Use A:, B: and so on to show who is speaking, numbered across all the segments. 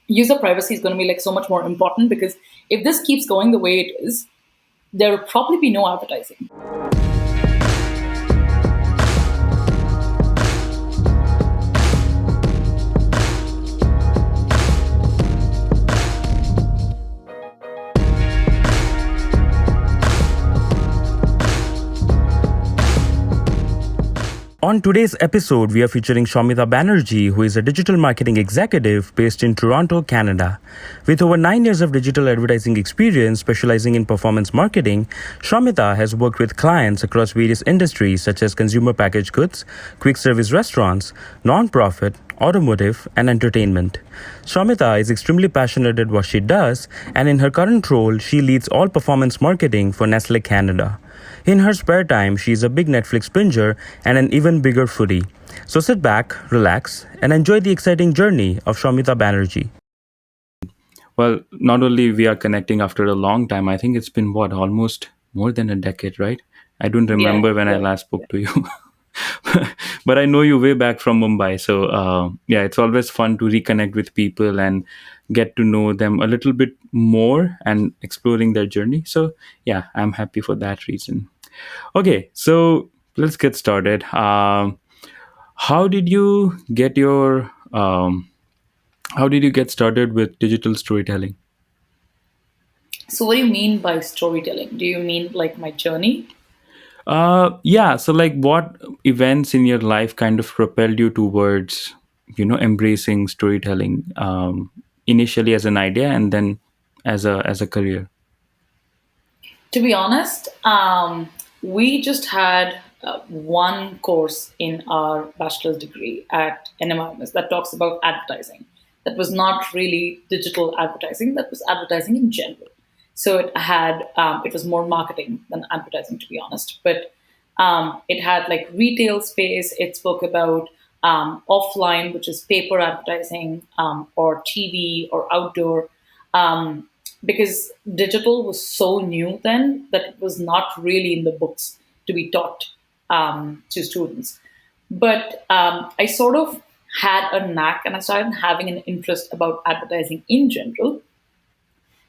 A: user privacy is going to be like so much more important, because if this keeps going the way it is, there will probably be no advertising.
B: On today's episode, we are featuring Soumita Banerjee, who is a digital marketing executive based in Toronto, Canada. With over 9 years of digital advertising experience specializing in performance marketing, Soumita has worked with clients across various industries such as consumer packaged goods, quick service restaurants, non-profit, automotive, and entertainment. Soumita is extremely passionate at what she does, and in her current role, she leads all performance marketing for Nestle Canada. In her spare time, she is a big Netflix binger and an even bigger foodie. So sit back, relax, and enjoy the exciting journey of Soumita Banerjee. Well, not only we are connecting after a long time, I think it's been what, almost more than a decade, right? I don't
A: Yeah,
B: remember when I
A: yeah.
B: last spoke to you. But I know you way back from Mumbai. So, yeah, it's always fun to reconnect with people and get to know them a little bit more and exploring their journey. So, yeah, I'm happy for that reason. Okay, so let's get started. How did you get your how did you get started with digital storytelling?
A: So, what do you mean by storytelling? Do you mean like my journey?
B: Yeah, so like what events in your life kind of propelled you towards, embracing storytelling, initially as an idea and then as a career?
A: To be honest, we just had one course in our bachelor's degree at NMIMS that talks about advertising. That was not really digital advertising, that was advertising in general. So it was more marketing than advertising, to be honest. But it had like retail space, it spoke about offline, which is paper advertising, or TV or outdoor. Um, because digital was so new then that it was not really in the books to be taught to students. But I sort of had a knack, and I started having an interest about advertising in general.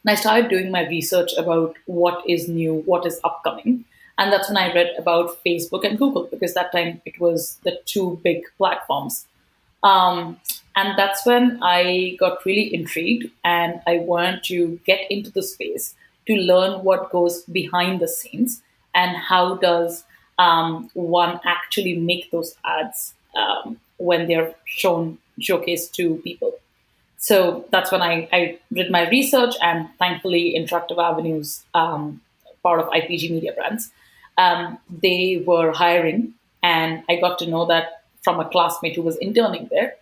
A: And I started doing my research about what is new, what is upcoming. And that's when I read about Facebook and Google, because that time it was the two big platforms. Um, and that's when I got really intrigued, and I wanted to get into the space to learn what goes behind the scenes, and how does one actually make those ads when they're showcased to people. So that's when I did my research, and thankfully, Interactive Avenues, part of IPG Media Brands, they were hiring, and I got to know that from a classmate who was interning there,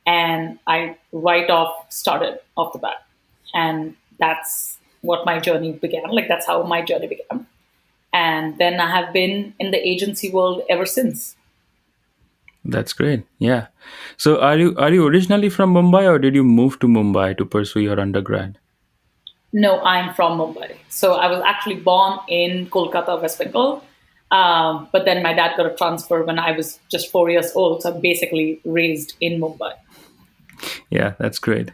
A: and I right off started off the bat, and that's what my journey began. Like that's how my journey began, and then I have been in the agency world ever since.
B: That's great. Yeah. So are you originally from Mumbai or did you move to Mumbai to pursue your undergrad?
A: No, I'm from Mumbai. So I was actually born in Kolkata, West Bengal. But then my dad got a transfer when I was just 4 years old. So I'm basically raised in Mumbai.
B: Yeah, that's great.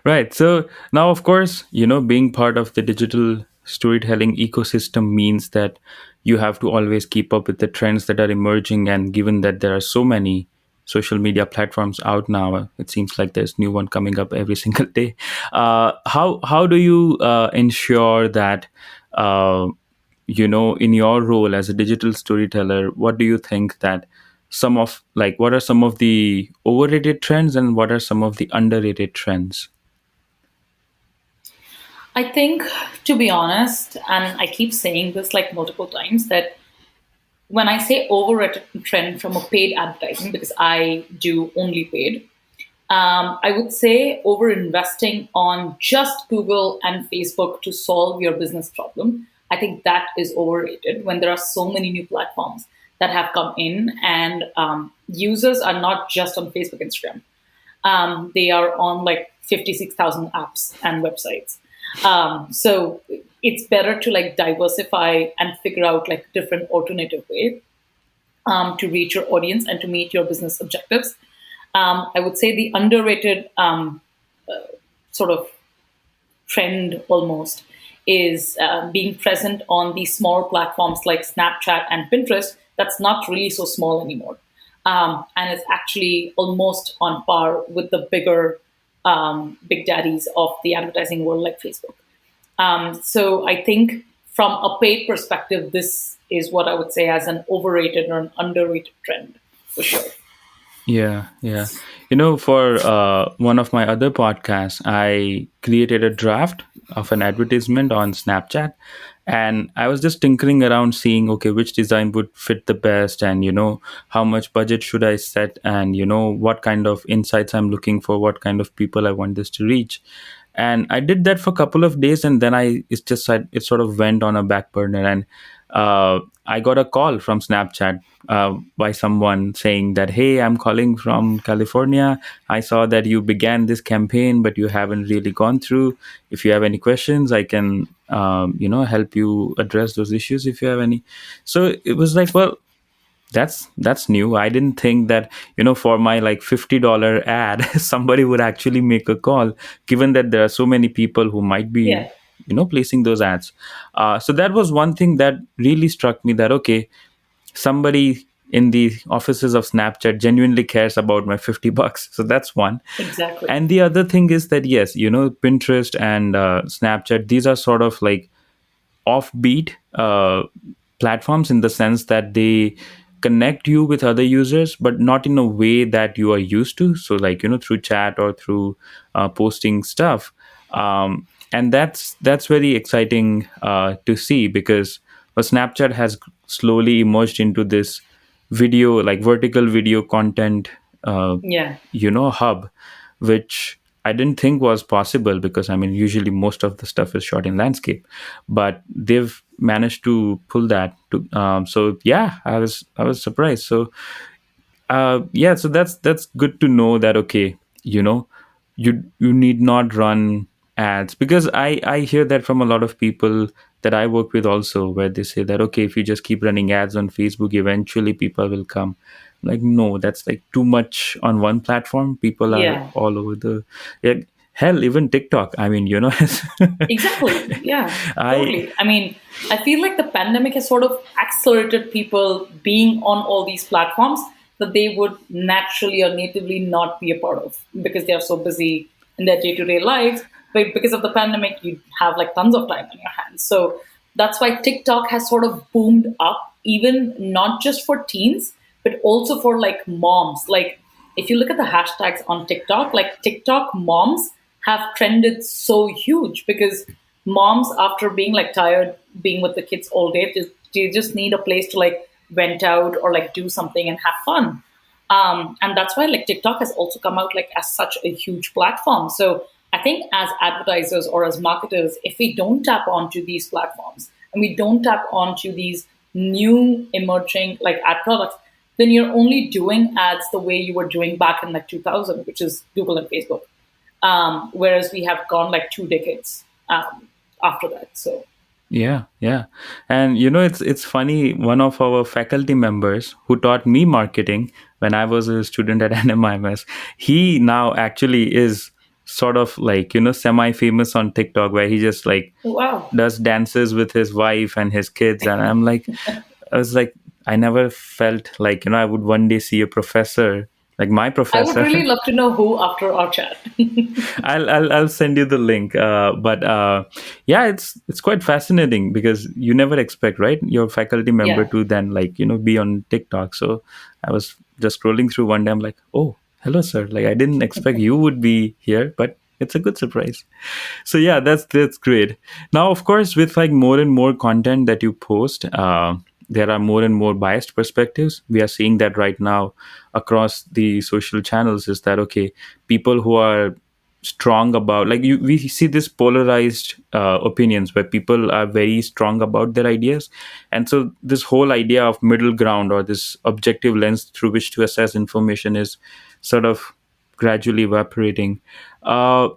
B: Right. So now, of course, being part of the digital storytelling ecosystem means that you have to always keep up with the trends that are emerging. And given that there are so many social media platforms out now, it seems like there's new one coming up every single day. How do you ensure that, uh, in your role as a digital storyteller, what do you think that what are some of the overrated trends and what are some of the underrated trends?
A: I think, to be honest, and I keep saying this like multiple times, that when I say overrated trend from a paid advertising, because I do only paid, I would say over investing on just Google and Facebook to solve your business problem. I think that is overrated when there are so many new platforms that have come in, and users are not just on Facebook, Instagram. They are on like 56,000 apps and websites. So it's better to like diversify and figure out like different alternative way to reach your audience and to meet your business objectives. I would say the underrated sort of trend almost is being present on these small platforms like Snapchat and Pinterest that's not really so small anymore. And it's actually almost on par with the bigger big daddies of the advertising world like Facebook. So I think from a paid perspective, this is what I would say as an overrated or an underrated trend for sure.
B: Yeah, yeah. You know, for one of my other podcasts, I created a draft of an advertisement on Snapchat. And I was just tinkering around seeing, okay, which design would fit the best, and, how much budget should I set, and, what kind of insights I'm looking for, what kind of people I want this to reach. And I did that for a couple of days, and then it sort of went on a back burner. And I got a call from Snapchat by someone saying that, hey, I'm calling from California. I saw that you began this campaign, but you haven't really gone through. If you have any questions, I can, help you address those issues if you have any. So it was like, well, that's new. I didn't think that, for my like $50 ad, somebody would actually make a call, given that there are so many people who might be,
A: Yeah,
B: placing those ads. So that was one thing that really struck me, that okay, somebody in the offices of Snapchat genuinely cares about my $50. So that's one.
A: exactly.
B: And the other thing is that, yes, Pinterest and Snapchat, these are sort of like offbeat platforms, in the sense that they connect you with other users, but not in a way that you are used to. So, like, through chat or through posting stuff. And that's very exciting to see, because Snapchat has slowly emerged into this video, like vertical video content, uh,
A: Yeah,
B: hub, which I didn't think was possible, because I mean, usually most of the stuff is shot in landscape, but they've managed to pull that to. So yeah, I was surprised. So yeah, so that's good to know that, okay, you know you need not run ads, because I hear that from a lot of people that I work with also, where they say that, okay, if you just keep running ads on Facebook, eventually people will come. Like, no, that's like too much on one platform. People are
A: yeah.
B: all over the, yeah, hell, even TikTok, I mean,
A: Exactly. Yeah,
B: I
A: totally. I mean, I feel like the pandemic has sort of accelerated people being on all these platforms that they would naturally or natively not be a part of because they are so busy in their day to day lives. But because of the pandemic, you have like tons of time on your hands. So that's why TikTok has sort of boomed up, even not just for teens, but also for like moms. Like, if you look at the hashtags on TikTok, like TikTok moms have trended so huge because moms, after being like tired being with the kids all day, they just need a place to like vent out or like do something and have fun. And that's why like TikTok has also come out like as such a huge platform. So I think as advertisers or as marketers, if we don't tap onto these platforms and we don't tap onto these new emerging like ad products, then you're only doing ads the way you were doing back in like 2000, which is Google and Facebook. Whereas we have gone like 2 decades after that. So
B: Yeah, yeah. And it's funny, one of our faculty members who taught me marketing when I was a student at NMIMS, he now actually is sort of like, semi famous on TikTok, where he just like
A: wow,
B: does dances with his wife and his kids. And I was like, I never felt like, I would one day see a professor, like my
A: I would
B: professor.
A: really love to know who after our chat.
B: I'll send you the link. But yeah, it's quite fascinating, because you never expect, right, your faculty member
A: Yeah.
B: to then, like, be on TikTok. So I was just scrolling through one day. I'm like, oh, hello, sir. Like, I didn't expect you would be here, but it's a good surprise. So yeah, that's great. Now, of course, with like more and more content that you post, there are more and more biased perspectives. We are seeing that right now across the social channels, is that, okay, people who are strong about, like, we see this polarized opinions, where people are very strong about their ideas, and so this whole idea of middle ground, or this objective lens through which to assess information, is sort of gradually evaporating. uh,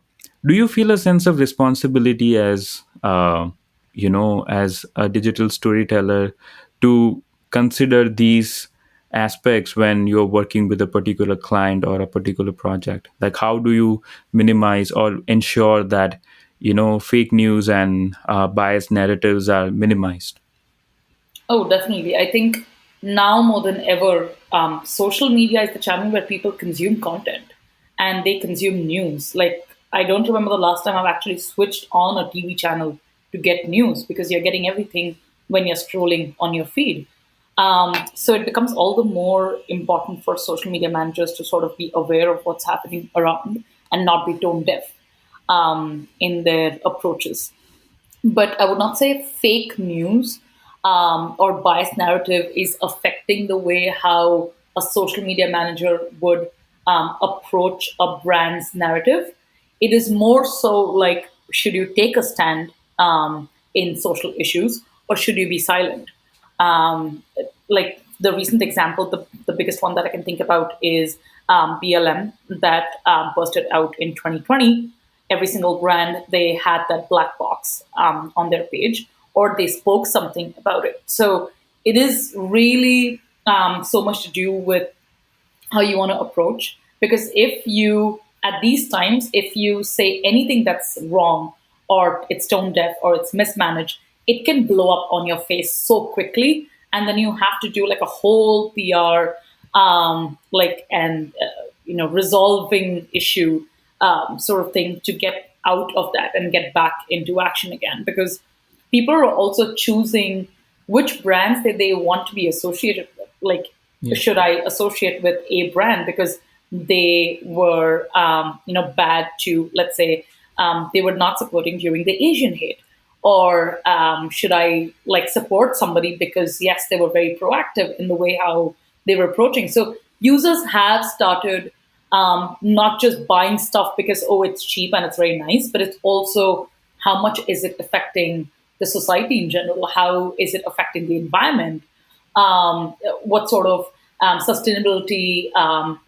B: do you feel a sense of responsibility as, as a digital storyteller, to consider these aspects when you're working with a particular client or a particular project? Like, how do you minimize or ensure that fake news and biased narratives are minimized?
A: Oh, definitely. I think now more than ever, social media is the channel where people consume content and they consume news. Like, I don't remember the last time I've actually switched on a TV channel to get news because you're getting everything when you're scrolling on your feed. So it becomes all the more important for social media managers to sort of be aware of what's happening around and not be tone deaf in their approaches. But I would not say fake news or biased narrative is affecting the way how a social media manager would approach a brand's narrative. It is more so like, should you take a stand in social issues or should you be silent? Um, like the recent example, the biggest one that I can think about is BLM that busted out in 2020. Every single brand, they had that black box on their page, or they spoke something about it. So it is really so much to do with how you want to approach. Because if you, at these times, if you say anything that's wrong or it's tone deaf or it's mismanaged, it can blow up on your face so quickly. And then you have to do like a whole PR, like, and, resolving issue sort of thing to get out of that and get back into action again. Because people are also choosing which brands that they want to be associated with. Like,
B: Yeah.
A: should I associate with a brand because they were, bad to, let's say, they were not supporting during the Asian hate, or should I like support somebody because yes, they were very proactive in the way how they were approaching. So users have started not just buying stuff because oh it's cheap and it's very nice, but it's also how much is it affecting the society in general? How is it affecting the environment? What sort of sustainability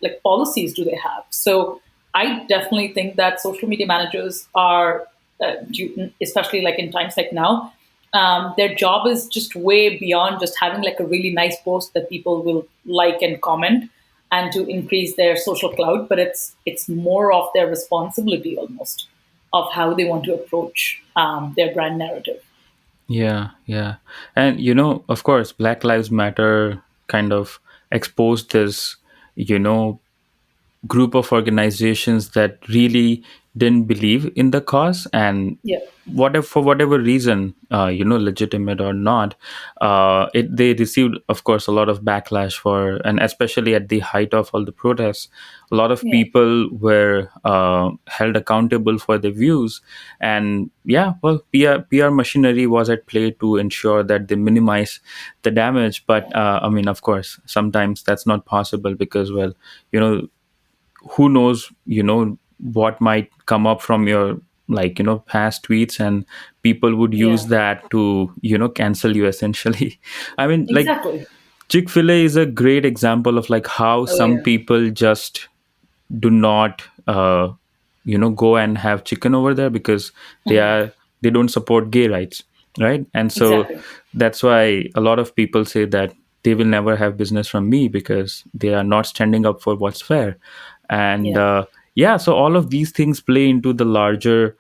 A: like policies do they have? So I definitely think that social media managers are, especially like in times like now, their job is just way beyond just having like a really nice post that people will like and comment and to increase their social clout, but it's more of their responsibility almost of how they want to approach their brand narrative.
B: Yeah, yeah. And of course, Black Lives Matter kind of exposed this, you know, group of organizations that really didn't believe in the cause, and
A: Yeah,
B: whatever, for whatever reason, legitimate or not, they received, of course, a lot of backlash for, and especially at the height of all the protests, a lot of
A: yeah,
B: people were held accountable for their views. And yeah, well, PR machinery was at play to ensure that they minimize the damage. But I mean, of course, sometimes that's not possible because, well, you know who knows, what might come up from your, like, past tweets, and people would use
A: yeah,
B: that to cancel you essentially. I mean, like,
A: exactly.
B: Chick-fil-A is a great example of like how
A: Oh
B: some
A: yeah.
B: people just do not go and have chicken over there because they
A: Mhm.
B: are they don't support gay rights, right? And so
A: Exactly.
B: that's why a lot of people say that they will never have business from me because they are not standing up for what's fair. And
A: Yeah.
B: yeah, so all of these things play into the larger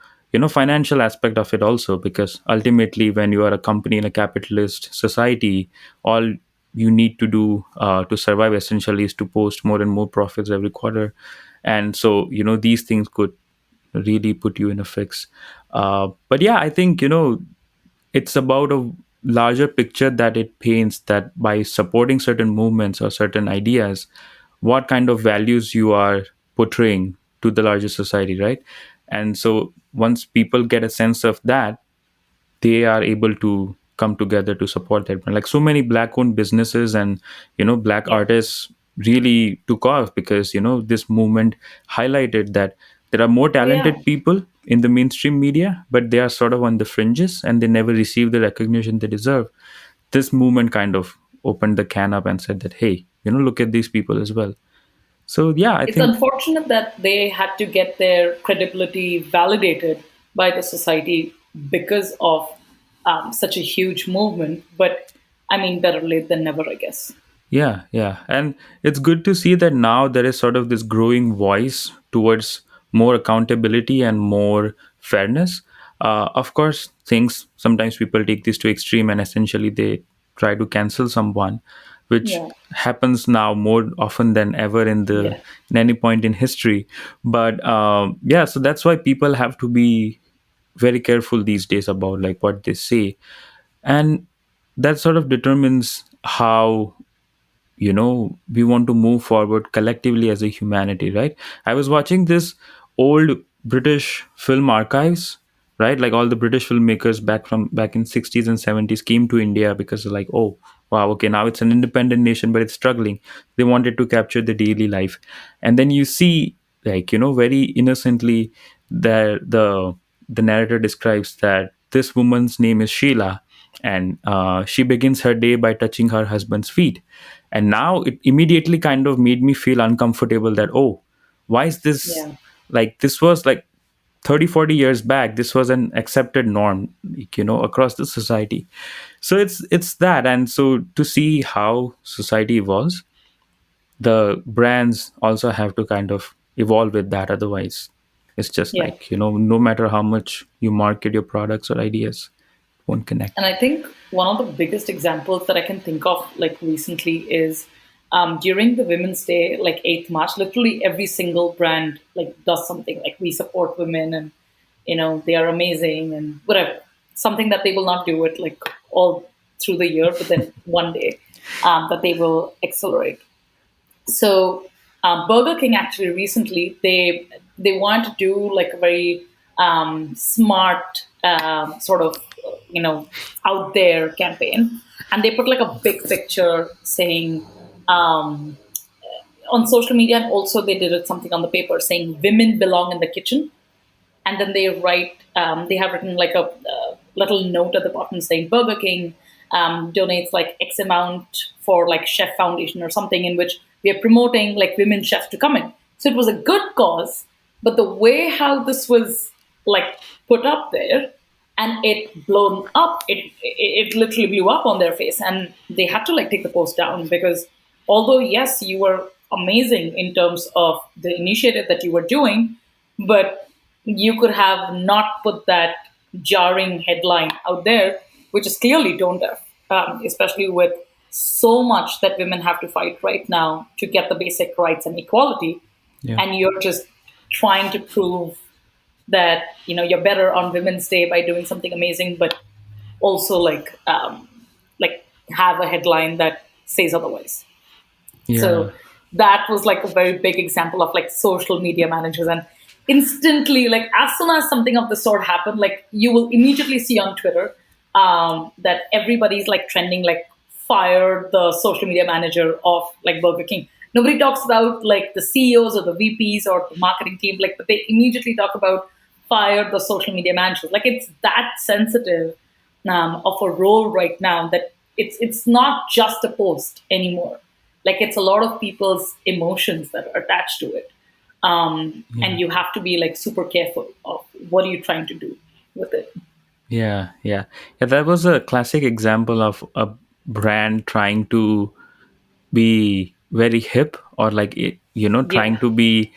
B: financial aspect of it also, because ultimately when you are a company in a capitalist society, all you need to do to survive essentially is to post more and more profits every quarter. And so these things could really put you in a fix. But yeah, I think it's about a larger picture that it paints, that by supporting certain movements or certain ideas, what kind of values you are portraying to the larger society, right? And so once people get a sense of that, they are able to come together to support that brand. Like, so many black owned businesses and black
A: Yeah.
B: artists really took off because this movement highlighted that there are more
A: Oh yeah.
B: talented people in the mainstream media, but they are sort of on the fringes and they never receive the recognition they deserve. This movement kind of opened the can up and said that, hey, look at these people as well. So yeah, I
A: It's
B: think.
A: unfortunate that they had to get their credibility validated by the society because of such a huge movement. But I mean, better late than never, I guess.
B: Yeah, yeah. And it's good to see that now there is sort of this growing voice towards more accountability and more fairness. Of course, things sometimes people take this to extreme and essentially they try to cancel someone, which
A: Yeah,
B: happens now more often than ever
A: yeah,
B: in any point in history. But yeah, so that's why people have to be very careful these days about like what they say, and that sort of determines how we want to move forward collectively as a humanity, right? I was watching this old British film archives, right? Like all the British filmmakers back in 60s and 70s came to India because they're like, oh wow, okay, now it's an independent nation but it's struggling. They wanted to capture the daily life. And then you see, like, very innocently, the narrator describes that this woman's name is Sheila, and she begins her day by touching her husband's feet. And now it immediately kind of made me feel uncomfortable that, oh, why is this,
A: yeah,
B: like, this was like 30, 40 years back, this was an accepted norm, like, across the society. So it's that. And so to see how society evolves, the brands also have to kind of evolve with that. Otherwise it's just
A: yeah.
B: like, no matter how much you market your products or ideas, it won't connect.
A: And I think one of the biggest examples that I can think of, like recently, is during the Women's Day, like 8th March. Literally every single brand like does something like we support women, and they are amazing and whatever. Something that they will not do it like all through the year, but then one day that they will accelerate. So Burger King actually recently they wanted to do like a very smart sort of out there campaign, and they put like a big picture saying um, on social media, and also they did it something on the paper saying women belong in the kitchen, and then they have written like a little note at the bottom saying Burger King donates like X amount for like Chef Foundation or something, in which we are promoting like women chefs to come in. So it was a good cause, but the way how this was like put up there, and it blown up, it literally blew up on their face, and they had to like take the post down, because although yes, you were amazing in terms of the initiative that you were doing, but you could have not put that jarring headline out there, which is clearly tone deaf, especially with so much that women have to fight right now to get the basic rights and equality.
B: Yeah.
A: And you're just trying to prove that you're better on Women's Day by doing something amazing, but also like have a headline that says otherwise.
B: Yeah.
A: So that was like a very big example of like social media managers. And instantly, like as soon as something of the sort happened, like you will immediately see on Twitter that everybody's like trending, like fire the social media manager of like Burger King. Nobody talks about like the CEOs or the VPs or the marketing team, like, but they immediately talk about fire the social media managers. Like it's that sensitive of a role right now that it's not just a post anymore. Like it's a lot of people's emotions that are attached to it,
B: Yeah.
A: and you have to be like super careful of what are you trying to do with it.
B: Yeah, yeah, yeah. That was a classic example of a brand trying to be very hip, or like trying
A: Yeah,
B: to be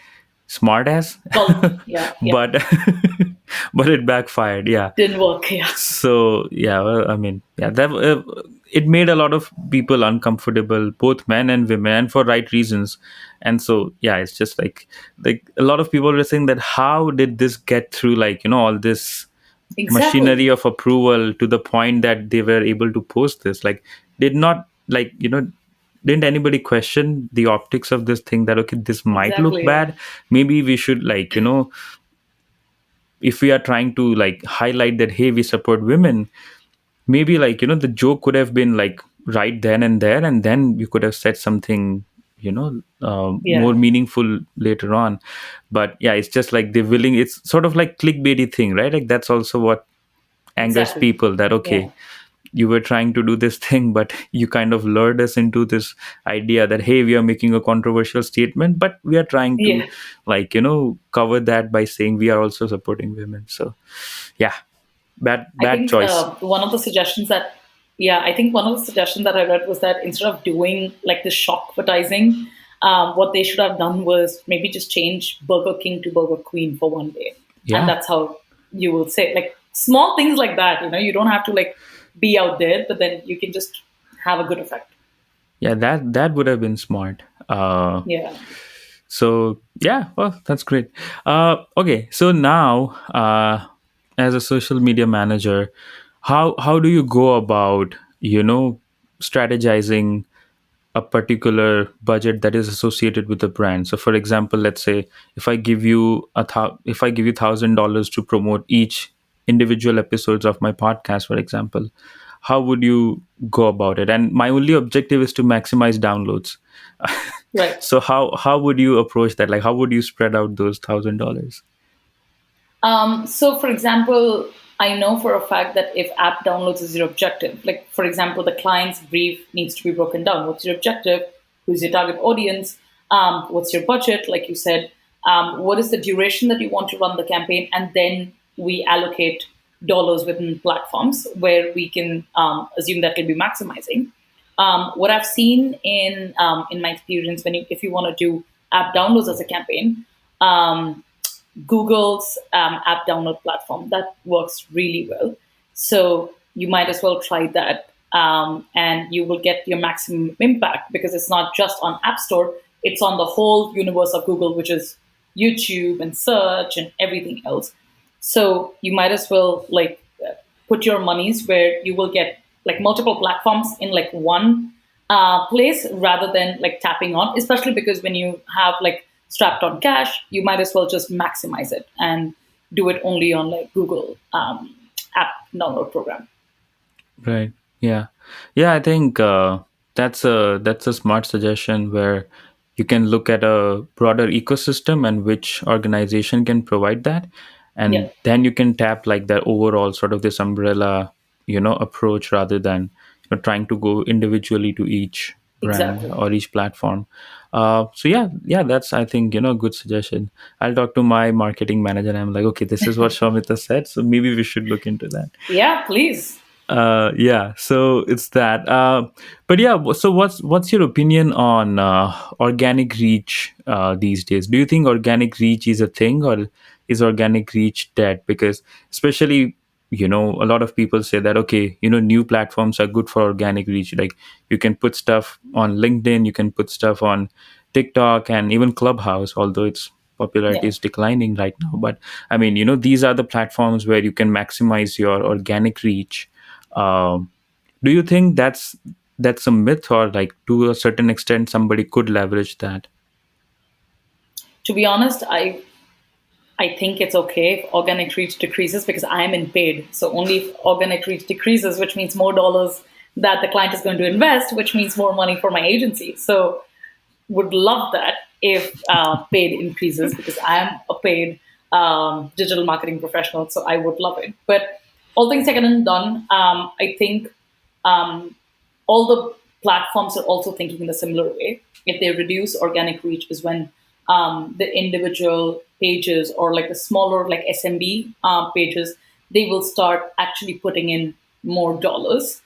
B: smart as,
A: well, yeah, yeah,
B: but but it backfired. Yeah.
A: didn't work. Yeah,
B: So yeah, well, I mean, yeah, that it made a lot of people uncomfortable, both men and women, and for right reasons. And so yeah, it's just like a lot of people were saying that how did this get through, like, all this
A: exactly,
B: machinery of approval to the point that they were able to post this? Like, did not, like, didn't anybody question the optics of this thing, that okay, this might look
A: exactly. Yeah,
B: bad, maybe we should, like, if we are trying to like highlight that, hey, we support women, maybe, like, the joke could have been like right then and there, and then you could have said something, more
A: yeah,
B: meaningful later on. But yeah, it's just like they're willing, it's sort of like clickbaity thing, right? Like that's also what angers
A: exactly.
B: people, that
A: Yeah,
B: okay, you were trying to do this thing, but you kind of lured us into this idea that, hey, we are making a controversial statement, but we are trying to,
A: yeah.
B: like, cover that by saying we are also supporting women. So yeah, bad
A: I
B: bad
A: think
B: choice.
A: one of the suggestions that Yeah, I think one of the suggestions that I read was that instead of doing like the shock advertising, what they should have done was maybe just change Burger King to Burger Queen for one day, and
B: Yeah.
A: that's how you will say like small things like that. You don't have to like be out there, but then you can just have a good effect.
B: Yeah, that would have been smart.
A: Yeah,
B: So yeah, well, that's great. Okay, so now, as a social media manager, how do you go about strategizing a particular budget that is associated with the brand? So, for example, let's say if I give you $1,000 to promote each individual episodes of my podcast, for example, how would you go about it? And my only objective is to maximize downloads.
A: right.
B: So how would you approach that? Like, how would you spread out those $1,000?
A: So, for example, I know for a fact that if app downloads is your objective, like for example, the client's brief needs to be broken down. What's your objective? Who's your target audience? What's your budget? Like you said, what is the duration that you want to run the campaign? And then we allocate dollars within platforms where we can assume that will be maximizing. What I've seen in my experience, if you want to do app downloads as a campaign, Google's app download platform that works really well. So you might as well try that, and you will get your maximum impact because it's not just on App Store; it's on the whole universe of Google, which is YouTube and search and everything else. So you might as well put your monies where you will get like multiple platforms in like one place rather than like tapping on, especially because when you have like strapped on cash, you might as well just maximize it and do it only on like Google app download program.
B: Right. Yeah. Yeah, I think that's a smart suggestion where you can look at a broader ecosystem and which organization can provide that,
A: Yeah,
B: and then you can tap like that overall sort of this umbrella, approach rather than trying to go individually to each brand
A: exactly.
B: or each platform. So yeah, that's, I think, a good suggestion. I'll talk to my marketing manager and I'm like, okay, this is what Shomita said, so maybe we should look into that.
A: Yeah, please.
B: Yeah, so it's that. But yeah, so what's your opinion on organic reach these days? Do you think organic reach is a thing, or is organic reach dead? Because especially, a lot of people say that, okay, new platforms are good for organic reach. Like, you can put stuff on LinkedIn, you can put stuff on TikTok, and even Clubhouse, although its popularity
A: Yeah.
B: is declining right now. But I mean, these are the platforms where you can maximize your organic reach. um, do you think that's a myth, or like to a certain extent somebody could leverage that?
A: To be honest, I think it's okay if organic reach decreases because I am in paid. So only if organic reach decreases, which means more dollars that the client is going to invest, which means more money for my agency. So would love that if paid increases because I am a paid digital marketing professional. So I would love it. But all things said and done, I think all the platforms are also thinking in a similar way. If they reduce organic reach, is when the individual pages or like the smaller like SMB pages, they will start actually putting in more dollars,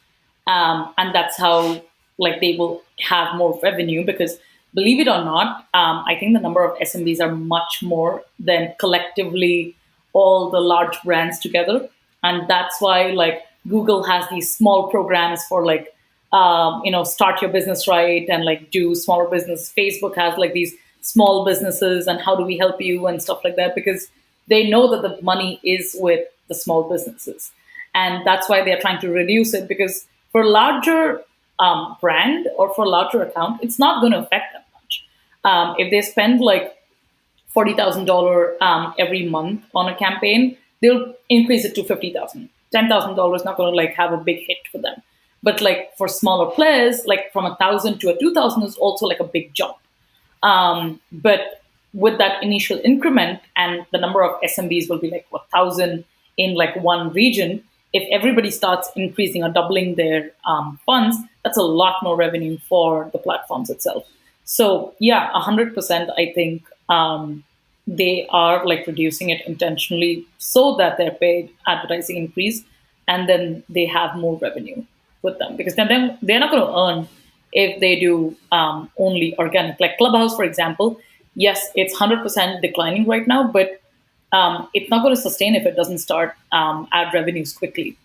A: and that's how like they will have more revenue because believe it or not, I think the number of SMBs are much more than collectively all the large brands together, and that's why like Google has these small programs for like start your business right and like do smaller business. Facebook has like these small businesses and how do we help you and stuff like that because they know that the money is with the small businesses, and that's why they're trying to reduce it because for larger brand or for larger account, it's not going to affect them much. If they spend like $40,000 every month on a campaign, they'll increase it to 50,000. $10,000 not going to like have a big hit for them. But like for smaller players, like from 1,000 to a 2,000 is also like a big jump. But with that initial increment and the number of SMBs will be like 1,000 in like one region, if everybody starts increasing or doubling their funds, that's a lot more revenue for the platforms itself. So yeah, 100%. I think they are like reducing it intentionally so that their paid advertising increase, and then they have more revenue. with them, because then they're not going to earn if they do only organic. Like Clubhouse, for example, yes, it's 100% declining right now, but it's not going to sustain if it doesn't start ad revenues quickly,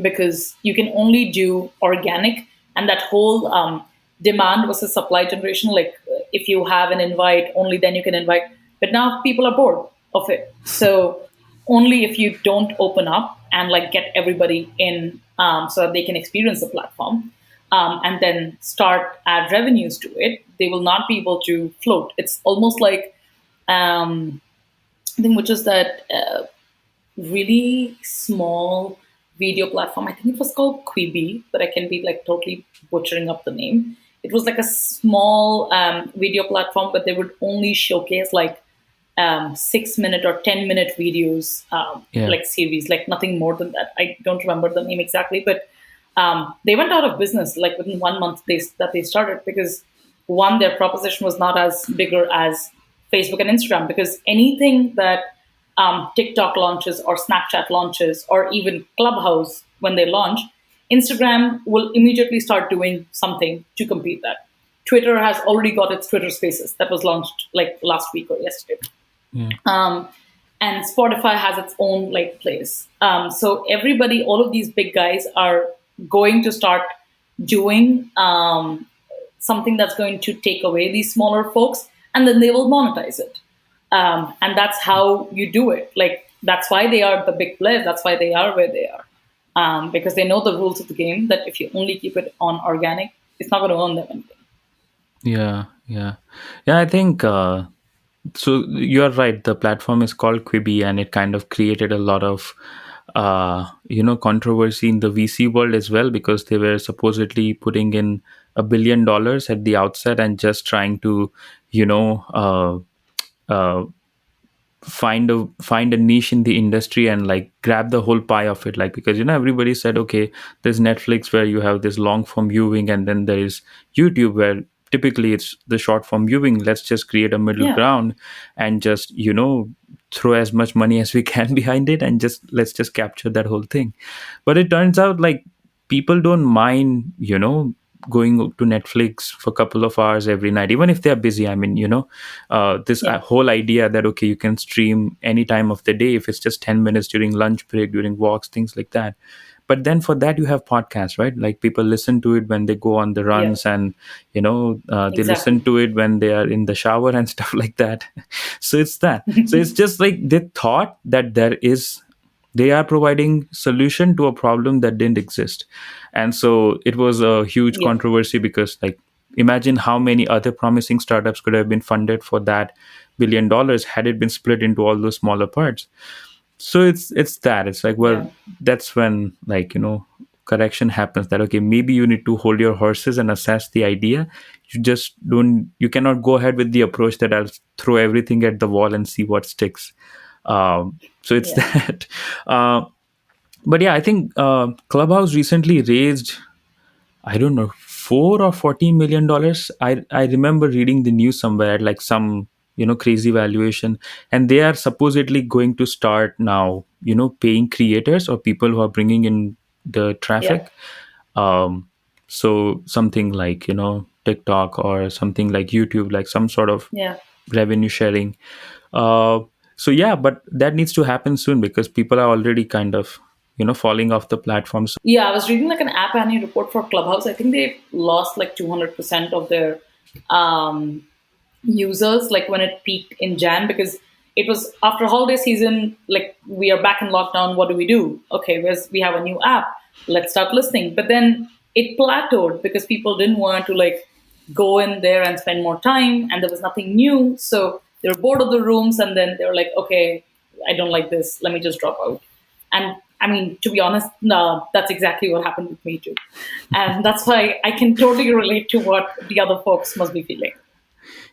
A: because you can only do organic, and that whole demand versus supply generation, like if you have an invite, only then you can invite. But now people are bored of it, so only if you don't open up and like get everybody in, so that they can experience the platform, and then start add revenues to it, they will not be able to float. It's almost like I think, which is that really small video platform. I think it was called Quibi, but I can be like totally butchering up the name. It was like a small video platform, but they would only showcase like 6 minute or 10 minute videos,
B: Yeah.
A: like series, like nothing more than that. I don't remember the name exactly, but they went out of business like within 1 month that they started, because one, their proposition was not as bigger as Facebook and Instagram, because anything that TikTok launches or Snapchat launches or even Clubhouse when they launch, Instagram will immediately start doing something to compete that. Twitter has already got its Twitter Spaces that was launched like last week or yesterday.
B: Yeah.
A: And Spotify has its own like place. So everybody, all of these big guys are going to start doing something that's going to take away these smaller folks, and then they will monetize it. And that's how you do it. Like that's why they are the big players. That's why they are where they are, because they know the rules of the game. That if you only keep it on organic, it's not going to earn them anything.
B: Yeah, yeah, yeah. I think so. You're right. The platform is called Quibi, and it kind of created a lot of, controversy in the VC world as well, because they were supposedly putting in $1 billion at the outset and just trying to, you know, find a niche in the industry and like grab the whole pie of it, like, because everybody said, okay, there's Netflix where you have this long form viewing, and then there is YouTube where typically it's the short form viewing. Let's just create a middle
A: Yeah,
B: ground and just throw as much money as we can behind it, and just let's just capture that whole thing. But it turns out like people don't mind going to Netflix for a couple of hours every night, even if they're busy. I mean, this
A: yeah,
B: whole idea that, okay, you can stream any time of the day if it's just 10 minutes during lunch break, during walks, things like that. But then for that, you have podcasts, right? Like people listen to it when they go on the
A: yeah,
B: runs, and, they listen
A: exactly.
B: to it when they are in the shower and stuff like that. So it's that. So it's just like they thought that they are providing solution to a problem that didn't exist. And so it was a huge
A: Yeah,
B: controversy, because like imagine how many other promising startups could have been funded for that $1 billion had it been split into all those smaller parts. So it's like, well,
A: yeah,
B: that's when, like, correction happens, that okay, maybe you need to hold your horses and assess the idea. You cannot go ahead with the approach that I'll throw everything at the wall and see what sticks. So it's
A: yeah,
B: that. uh, but yeah, I think Clubhouse recently raised, I don't know, $4 or $14 million. I remember reading the news somewhere at like some crazy valuation, and they are supposedly going to start now paying creators or people who are bringing in the
A: yeah,
B: traffic. Um, so something like TikTok or something like YouTube, like some sort of
A: yeah.
B: revenue sharing. Uh, so yeah, but that needs to happen soon, because people are already kind of falling off the platform. So
A: Yeah, I was reading like an app annual report for Clubhouse. I think they lost like 200% of their um, users, like when it peaked in Jan, because it was after holiday season. Like we are back in lockdown. What do we do? Okay, we have a new app. Let's start listening. But then it plateaued because people didn't want to like go in there and spend more time, and there was nothing new. So they were bored of the rooms, and then they were like, okay, I don't like this. Let me just drop out. And I mean, to be honest, no, that's exactly what happened with me too. And that's why I can totally relate to what the other folks must be feeling.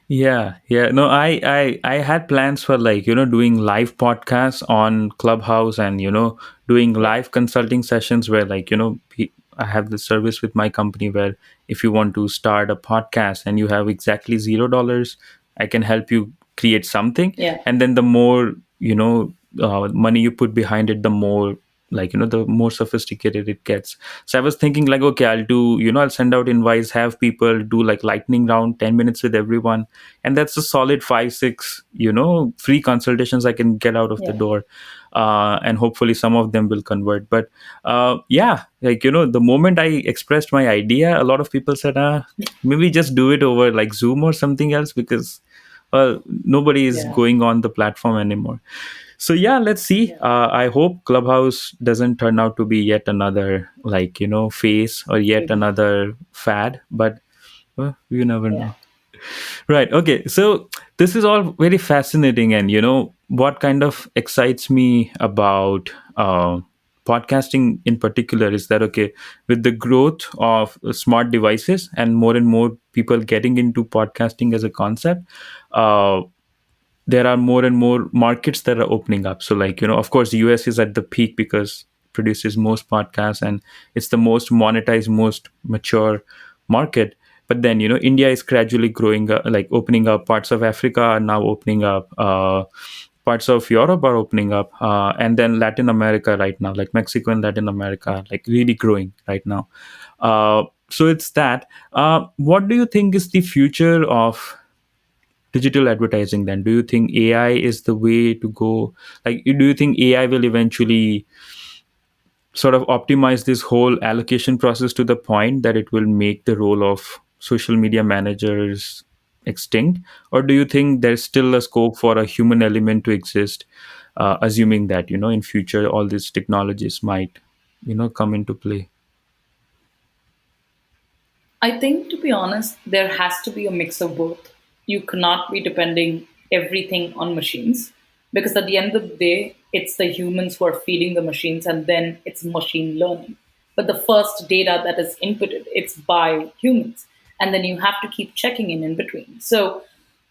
B: yeah, yeah. No, I had plans for, like, doing live podcasts on Clubhouse, and, doing
A: Yeah,
B: live consulting sessions where, like, I have the service with my company where if you want to start a podcast and you have exactly $0, I can help you create something.
A: yeah,
B: And then the more, money you put behind it, the more like, the more sophisticated it gets. So I was thinking, like, okay, I'll do, I'll send out invites, have people do like lightning round, 10 minutes with everyone, and that's a solid 5 6, free consultations I can get out of the
A: Yeah.
B: door. And hopefully some of them will convert. But yeah, like, the moment I expressed my idea, a lot of people said, maybe just do it over like Zoom or something else, because well, nobody is
A: Yeah.
B: going on the platform anymore. So yeah, let's see.
A: Yeah.
B: I hope Clubhouse doesn't turn out to be yet another, like, phase, or yet
A: Maybe.
B: another fad, but you never
A: Yeah.
B: know. Right. Okay. So this is all very fascinating, and what kind of excites me about podcasting in particular is that, okay, with the growth of smart devices and more people getting into podcasting as a concept, uh, there are more and more markets that are opening up. So, like, of course, the US is at the peak because it produces most podcasts, and it's the most monetized, most mature market. But then, India is gradually growing, like opening up. Parts of Africa are now opening up. Parts of Europe are opening up, and then Latin America right now, like Mexico and Latin America, are, like, really growing right now. So it's that. What do you think is the future of digital advertising then? Do you think AI is the way to go? Like, do you think AI will eventually sort of optimize this whole allocation process to the point that it will make the role of social media managers extinct? Or do you think there's still a scope for a human element to exist, assuming that, in future all these technologies might, come into play?
A: I think, to be honest, there has to be a mix of both. You cannot be depending everything on machines, because at the end of the day, it's the humans who are feeding the machines, and then it's machine learning. But the first data that is inputted, it's by humans, and then you have to keep checking in between. So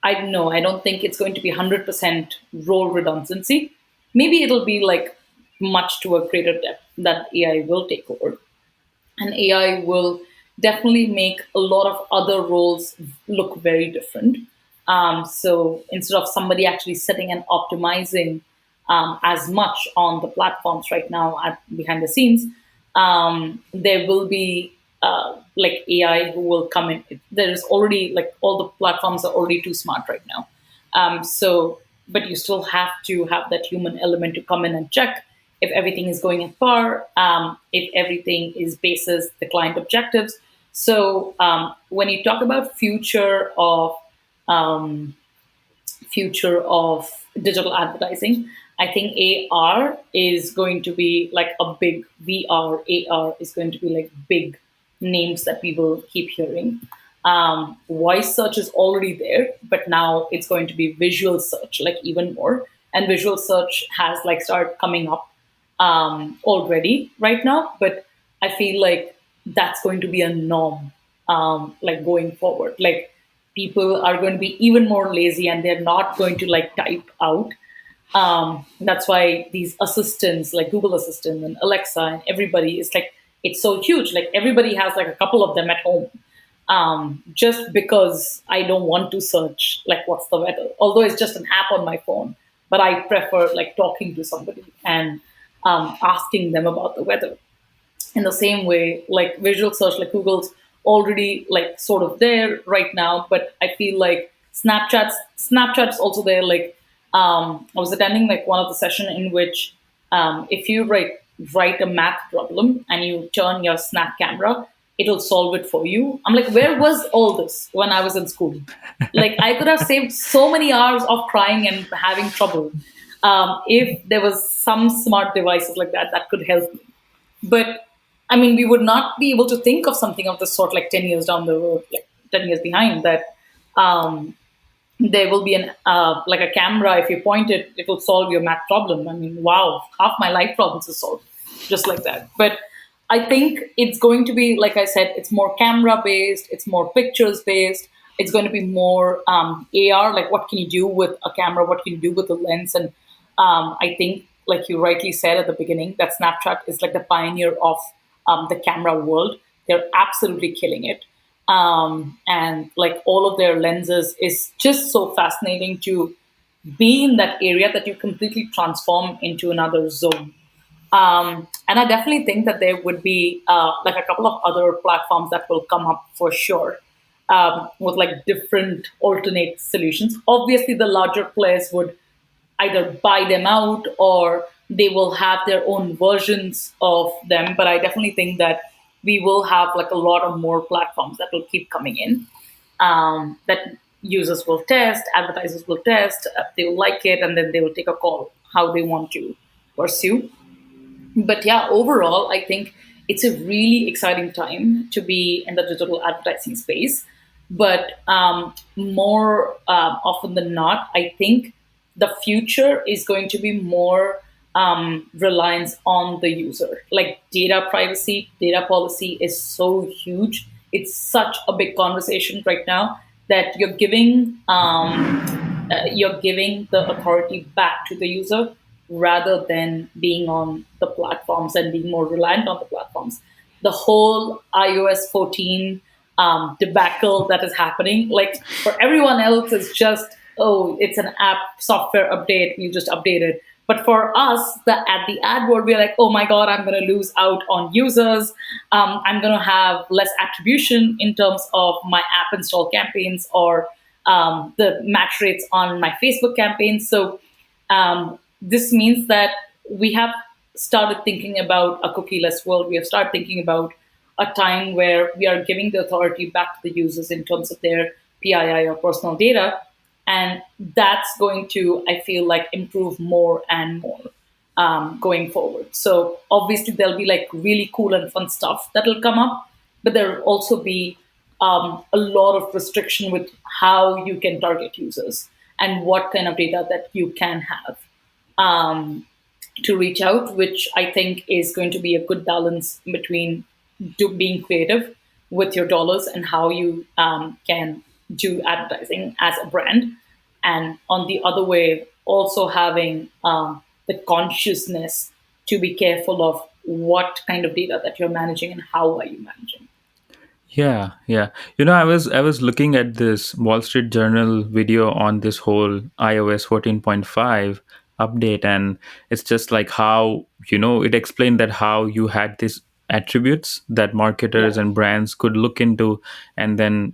A: I don't know. I don't think it's going to be 100% role redundancy. Maybe it'll be like much to a greater depth that AI will take over, and AI will definitely make a lot of other roles look very different. So instead of somebody actually sitting and optimizing as much on the platforms right now behind the scenes, there will be like AI who will come in. There is already, like, all the platforms are already too smart right now. But you still have to have that human element to come in and check if everything is going in par, if everything is basis the client objectives. So when you talk about um, future of digital advertising, I think AR is going to be like a big VR. AR is going to be like big names that people keep hearing. Voice search is already there, but now it's going to be visual search, like even more. And visual search has like started coming up already right now, but I feel like that's going to be a norm, like going forward. Like people are going to be even more lazy, and they're not going to like type out. That's why these assistants like Google Assistant and Alexa and everybody is like, it's so huge. Like everybody has like a couple of them at home, just because I don't want to search like what's the weather. Although it's just an app on my phone, but I prefer like talking to somebody and asking them about the weather. In the same way, like visual search, like Google's already like sort of there right now, but I feel like Snapchat's also there. Like I was attending like one of the session in which if you write a math problem and you turn your snap camera, it'll solve it for you. I'm like, where was all this when I was in school? Like I could have saved so many hours of crying and having trouble if there was some smart devices like that could help me. But I mean, we would not be able to think of something of this sort like 10 years down the road, like 10 years behind, that um, there will be an like a camera. If you point it, it will solve your math problem. I mean, wow, half my life problems is solved just like that. But I think it's going to be, like I said, it's more camera based, it's more pictures based, it's going to be more AR. Like, what can you do with a camera? What can you do with a lens? And I think, like you rightly said at the beginning, that Snapchat is like the pioneer of the camera world. They're absolutely killing it. And like all of their lenses is just so fascinating to be in that area that you completely transform into another zone. And I definitely think that there would be like a couple of other platforms that will come up for sure, with like different alternate solutions. Obviously, the larger players would either buy them out or they will have their own versions of them. But I definitely think that we will have like a lot of more platforms that will keep coming in, that users will test, advertisers will test, they will like it, and then they will take a call how they want to pursue. But yeah, overall, I think it's a really exciting time to be in the digital advertising space. But more often than not, I think the future is going to be more reliance on the user. Like data privacy, data policy is so huge. It's such a big conversation right now that you're giving the authority back to the user rather than being on the platforms and being more reliant on the platforms. The whole iOS 14 debacle that is happening, like for everyone else, it's just, oh, it's an app software update, you just update it. But for us, at the ad world, we're like, oh my God, I'm going to lose out on users. I'm going to have less attribution in terms of my app install campaigns or the match rates on my Facebook campaigns. So this means that we have started thinking about a cookieless world. We have started thinking about a time where we are giving the authority back to the users in terms of their PII or personal data. And that's going to, I feel like, improve more and more going forward. So obviously, there'll be like really cool and fun stuff that'll come up, but there'll also be a lot of restriction with how you can target users and what kind of data that you can have to reach out, which I think is going to be a good balance between being creative with your dollars and how you can do advertising as a brand. And on the other way, also having the consciousness to be careful of what kind of data that you're managing and how are you managing.
B: Yeah, yeah. I was looking at this Wall Street Journal video on this whole iOS 14.5 update, and it's just like how, it explained that how you had these attributes that marketers
A: Yeah,
B: and brands could look into, and then,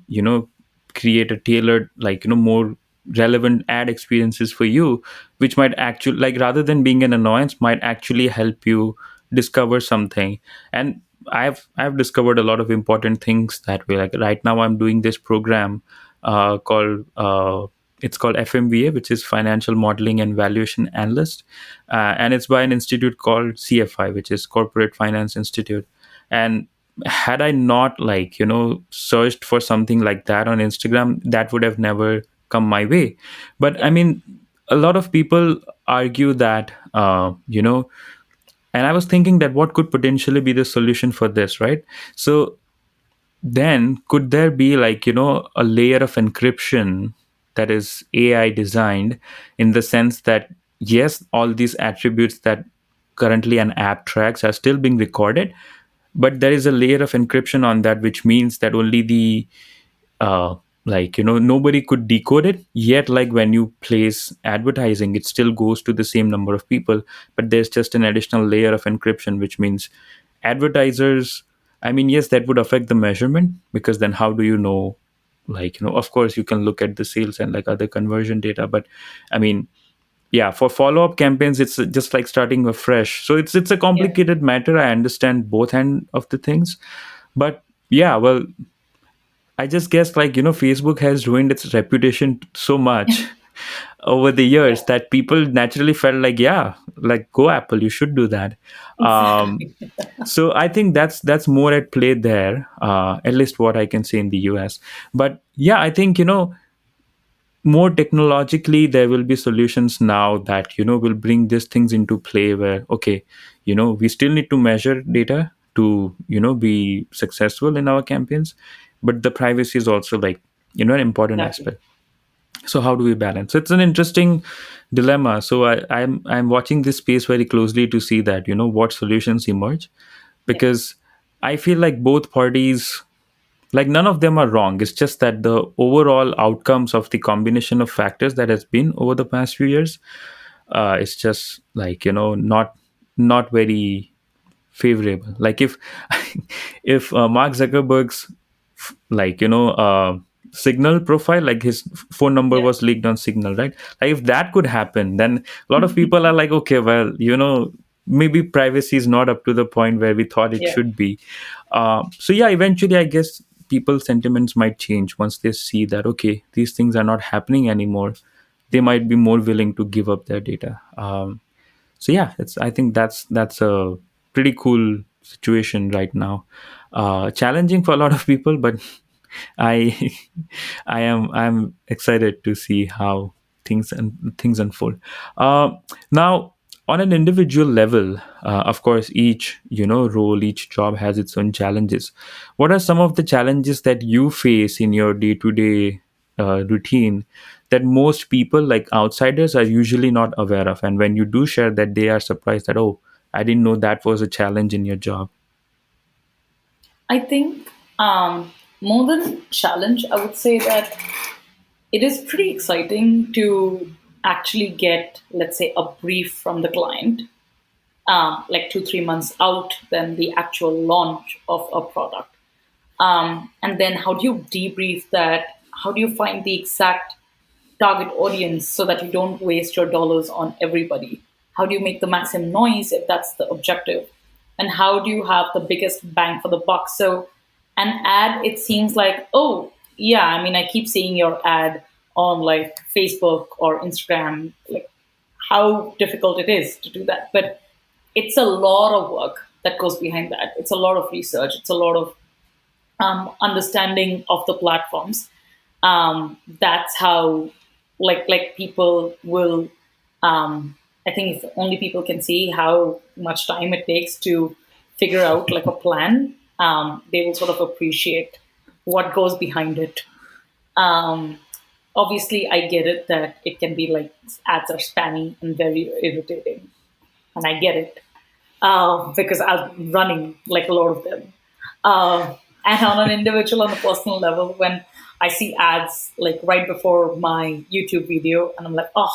B: create a tailored, like, more relevant ad experiences for you, which might actually, like, rather than being an annoyance, might actually help you discover something. And I've discovered a lot of important things that way. Like right now, I'm doing this program called it's called FMVA, which is Financial Modeling and Valuation Analyst, and it's by an institute called CFI, which is Corporate Finance Institute. And had I not, like, searched for something like that on Instagram, that would have never come my way. But I
A: yeah,
B: mean, a lot of people argue that and I was thinking that what could potentially be the solution for this, right? So then could there be, like, a layer of encryption that is AI designed, in the sense that yes, all these attributes that currently an app tracks are still being recorded, but there is a layer of encryption on that, which means that only the uh, like, nobody could decode it yet. Like when you place advertising, it still goes to the same number of people, but there's just an additional layer of encryption, which means advertisers, I mean, yes, that would affect the measurement, because then how do you know, like, of course you can look at the sales and like other conversion data, but I mean, yeah, for follow-up campaigns, it's just like starting afresh. So it's a
A: yeah.
B: complicated matter. I understand both end of the things, but yeah, well, I just guess, like, Facebook has ruined its reputation so much over the years
A: Yeah,
B: that people naturally felt like, yeah, like, go Apple, you should do that. Um,
A: exactly.
B: so I think that's more at play there, at least what I can say in the US. But yeah, I think, more technologically there will be solutions now that, will bring these things into play, where okay, we still need to measure data to, be successful in our campaigns, but the privacy is also, like, an important
A: Exactly.
B: aspect. So how do we balance? It's an interesting dilemma. So I'm watching this space very closely to see that, what solutions emerge,
A: Yeah,
B: because I feel like both parties, like, none of them are wrong. It's just that the overall outcomes of the combination of factors that has been over the past few years, it's just like, not not very favorable. Like if Mark Zuckerberg's Signal profile, like his phone number
A: Yeah.
B: was leaked on Signal, right? Like if that could happen, then a lot of people are like, okay, well, maybe privacy is not up to the point where we thought it
A: Yeah.
B: should be. So yeah, eventually I guess people's sentiments might change once they see that, okay, these things are not happening anymore. They might be more willing to give up their data. So yeah, it's I think that's a pretty cool situation right now. Challenging for a lot of people, but I I'm excited to see how things unfold. Uh, Now, on an individual level, of course, each role, each job has its own challenges. What are some of the challenges that you face in your day to day routine that most people, like outsiders, are usually not aware of? And when you do share that, they are surprised that, oh, I didn't know that was a challenge in your job.
A: I think more than challenge, I would say that it is pretty exciting to actually get, let's say, a brief from the client, like 2 3 months out than the actual launch of a product. And then how do you debrief that? How do you find the exact target audience so that you don't waste your dollars on everybody? How do you make the maximum noise if that's the objective? And how do you have the biggest bang for the buck? So, an ad, it seems like, oh, yeah, I mean, I keep seeing your ad on like Facebook or Instagram, like how difficult it is to do that. But it's a lot of work that goes behind that. It's a lot of research. It's a lot of understanding of the platforms. That's how, like people will. I think if only people can see how much time it takes to figure out like a plan, they will sort of appreciate what goes behind it. Um, Obviously, I get it that it can be like ads are spammy and very irritating, and I get it because I'm running like a lot of them. And on an individual, on a personal level, when I see ads like right before my YouTube video, and I'm like, oh,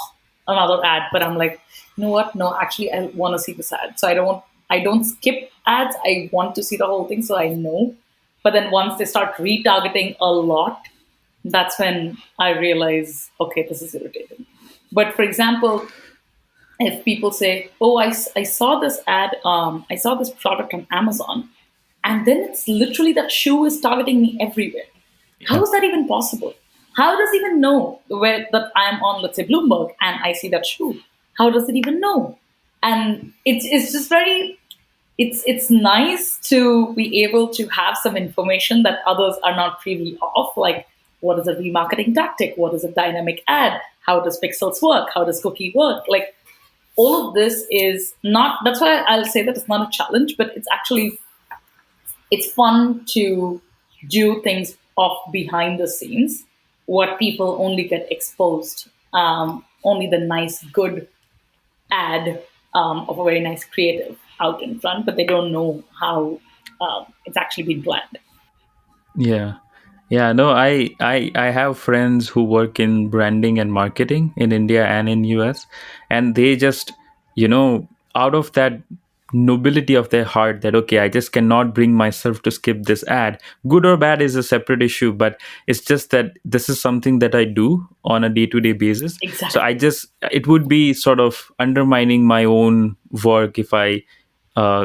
A: another ad, but I'm like, you know what? No, actually, I want to see this ad, so I don't skip ads. I want to see the whole thing, so I know. But then once they start retargeting a lot, that's when I realize, okay, this is irritating. But for example, if people say, "Oh, I saw this ad, I saw this product on Amazon," and then it's literally that shoe is targeting me everywhere. How
B: Yeah.
A: is that even possible? How does it even know where that I'm on, let's say Bloomberg, and I see that shoe? How does it even know? And it's just very it's nice to be able to have some information that others are not privy of, like what is a remarketing tactic, what is a dynamic ad, how does pixels work, how does cookie work, like all of this is not, that's why I'll say that it's not a challenge, but it's actually it's fun to do things off behind the scenes, what people only get exposed, only the nice good ad of a very nice creative out in front, but they don't know how it's actually been planned.
B: Yeah. Yeah, no, I have friends who work in branding and marketing in India and in US, and they just, out of that nobility of their heart that, okay, I just cannot bring myself to skip this ad. Good or bad is a separate issue, but it's just that this is something that I do on a day-to-day basis. So
A: Exactly.
B: it would be sort of undermining my own work if I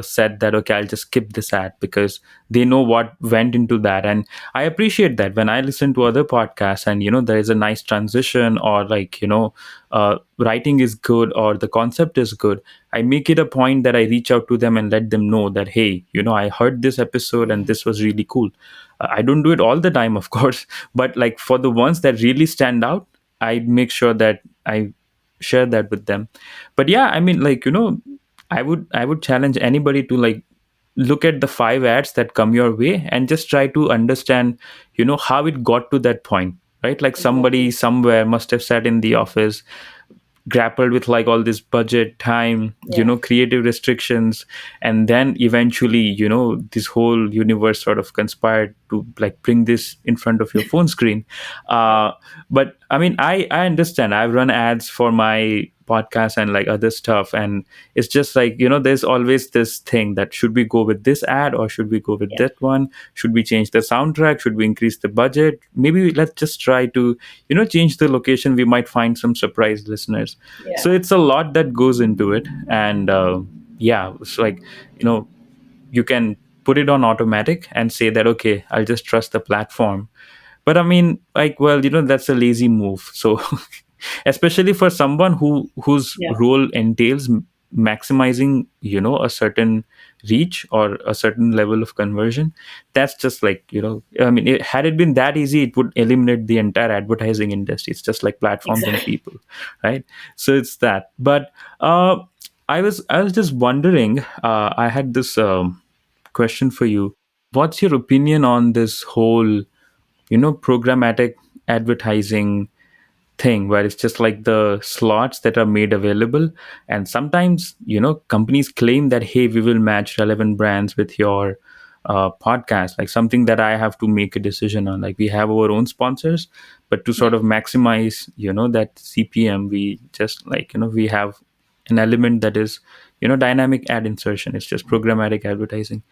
B: said that, okay, I'll just skip this ad, because they know what went into that. And I appreciate that when I listen to other podcasts and there is a nice transition, or like writing is good or the concept is good, I make it a point that I reach out to them and let them know that, hey, I heard this episode and this was really cool. I don't do it all the time, of course, but like for the ones that really stand out, I make sure that I share that with them. But yeah, I mean, like, I would challenge anybody to like look at the 5 ads that come your way and just try to understand, how it got to that point, right? Like somebody
A: Exactly.
B: somewhere must have sat in the office, grappled with like all this budget, time,
A: Yeah.
B: creative restrictions, and then eventually, this whole universe sort of conspired to like bring this in front of your phone screen.
A: Yeah.
B: uh but I mean, I understand. I've run ads for my podcasts and like other stuff, and it's just like, there's always this thing that should we go with this ad or should we go with
A: Yeah.
B: that one? Should we change the soundtrack? Should we increase the budget? Maybe let's just try to, change the location. We might find some surprise listeners. So
A: Yeah.
B: it's a lot that goes into it. And yeah, it's like, you know, you can put it on automatic and say that, okay, I'll just trust the platform. But I mean, like, well, that's a lazy move. So especially for someone whose
A: Yeah.
B: role entails maximizing, a certain reach or a certain level of conversion, that's just like, I mean, had it been that easy, it would eliminate the entire advertising industry. It's just like platforms and
A: Exactly.
B: people, right? So it's that. But I was just wondering, I had this question for you. What's your opinion on this whole, programmatic advertising thing, where it's just like the slots that are made available, and sometimes, companies claim that, hey, we will match relevant brands with your podcast, like something that I have to make a decision on. Like, we have our own sponsors, but to sort
A: Yeah.
B: of maximize, that CPM, we just like, we have an element that is, dynamic ad insertion. It's just programmatic advertising.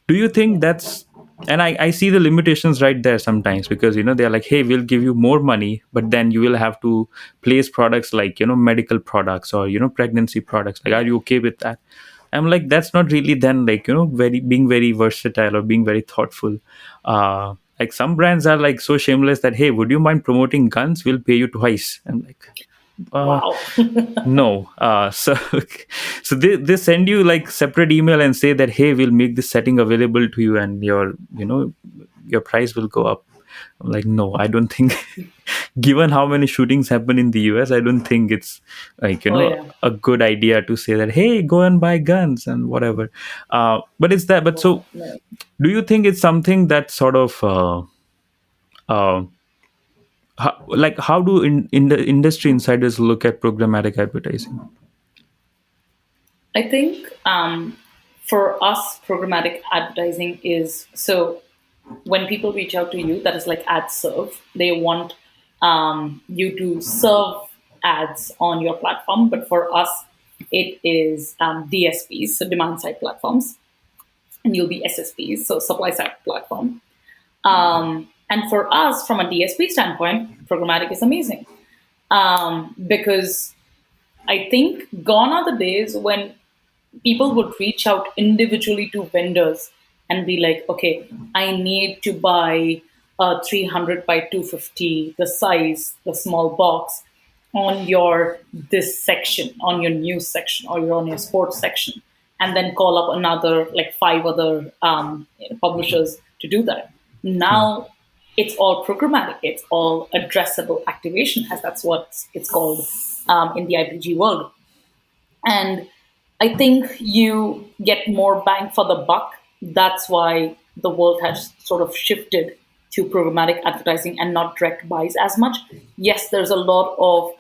B: Do you think that's, and I see the limitations right there sometimes, because they're like, hey, we'll give you more money, but then you will have to place products like, medical products or, pregnancy products. Like, are you okay with that? I'm like, that's not really then like, very versatile or being very thoughtful. Like, some brands are like so shameless that, hey, would you mind promoting guns? We'll pay you twice. I'm like, uh,
A: Wow.
B: no. So they send you like separate email and say that, hey, we'll make this setting available to you, and your price will go up. I'm like, no, I don't think. Given how many shootings happen in the US, I don't think it's like,
A: Oh yeah.
B: a good idea to say that, hey, go and buy guns and whatever. But it's that. But
A: No.
B: so,
A: No.
B: do you think it's something that sort of uh, how do in the industry insiders look at programmatic advertising?
A: I think for us, programmatic advertising is so when people reach out to you, that is like ad serve. They want you to serve ads on your platform, but for us, it is DSPs, so demand side platforms, and you'll be SSPs, so supply side platform. And for us, from a DSP standpoint, programmatic is amazing because I think gone are the days when people would reach out individually to vendors and be like, okay, I need to buy a 300 by 250, the size, the small box on your this section, on your news section, or you're on your sports section, and then call up another like five other publishers to do that.
B: Yeah.
A: Now it's all programmatic. It's all addressable activation, as that's what it's called in the IPG world. And I think you get more bang for the buck. That's why the world has sort of shifted to programmatic advertising and not direct buys as much. Yes, there's a lot of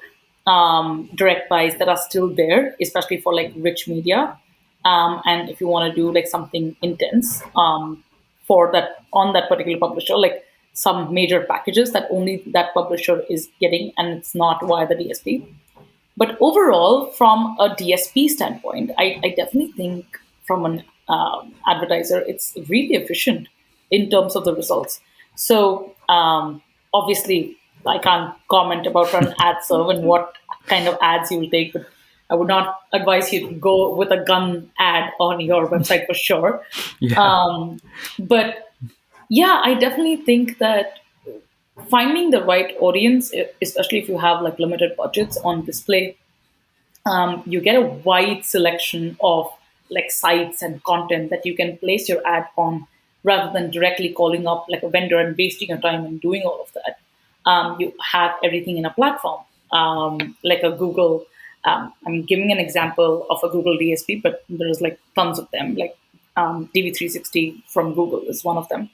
A: direct buys that are still there, especially for like rich media. And if you want to do like something intense for that on that particular publisher, like some major packages that only that publisher is getting, and it's not via the DSP. But overall, from a DSP standpoint, I definitely think from an advertiser, it's really efficient in terms of the results. So obviously, I can't comment about an ad serve and what kind of ads you will take, but I would not advise you to go with a gun ad on your website for sure.
B: Yeah.
A: Um, but yeah, I definitely think that finding the right audience, especially if you have like limited budgets on display, you get a wide selection of like sites and content that you can place your ad on rather than directly calling up like a vendor and wasting your time and doing all of that. You have everything in a platform like a Google. I'm giving an example of a Google DSP, but there's like tons of them. Like DV360 from Google is one of them.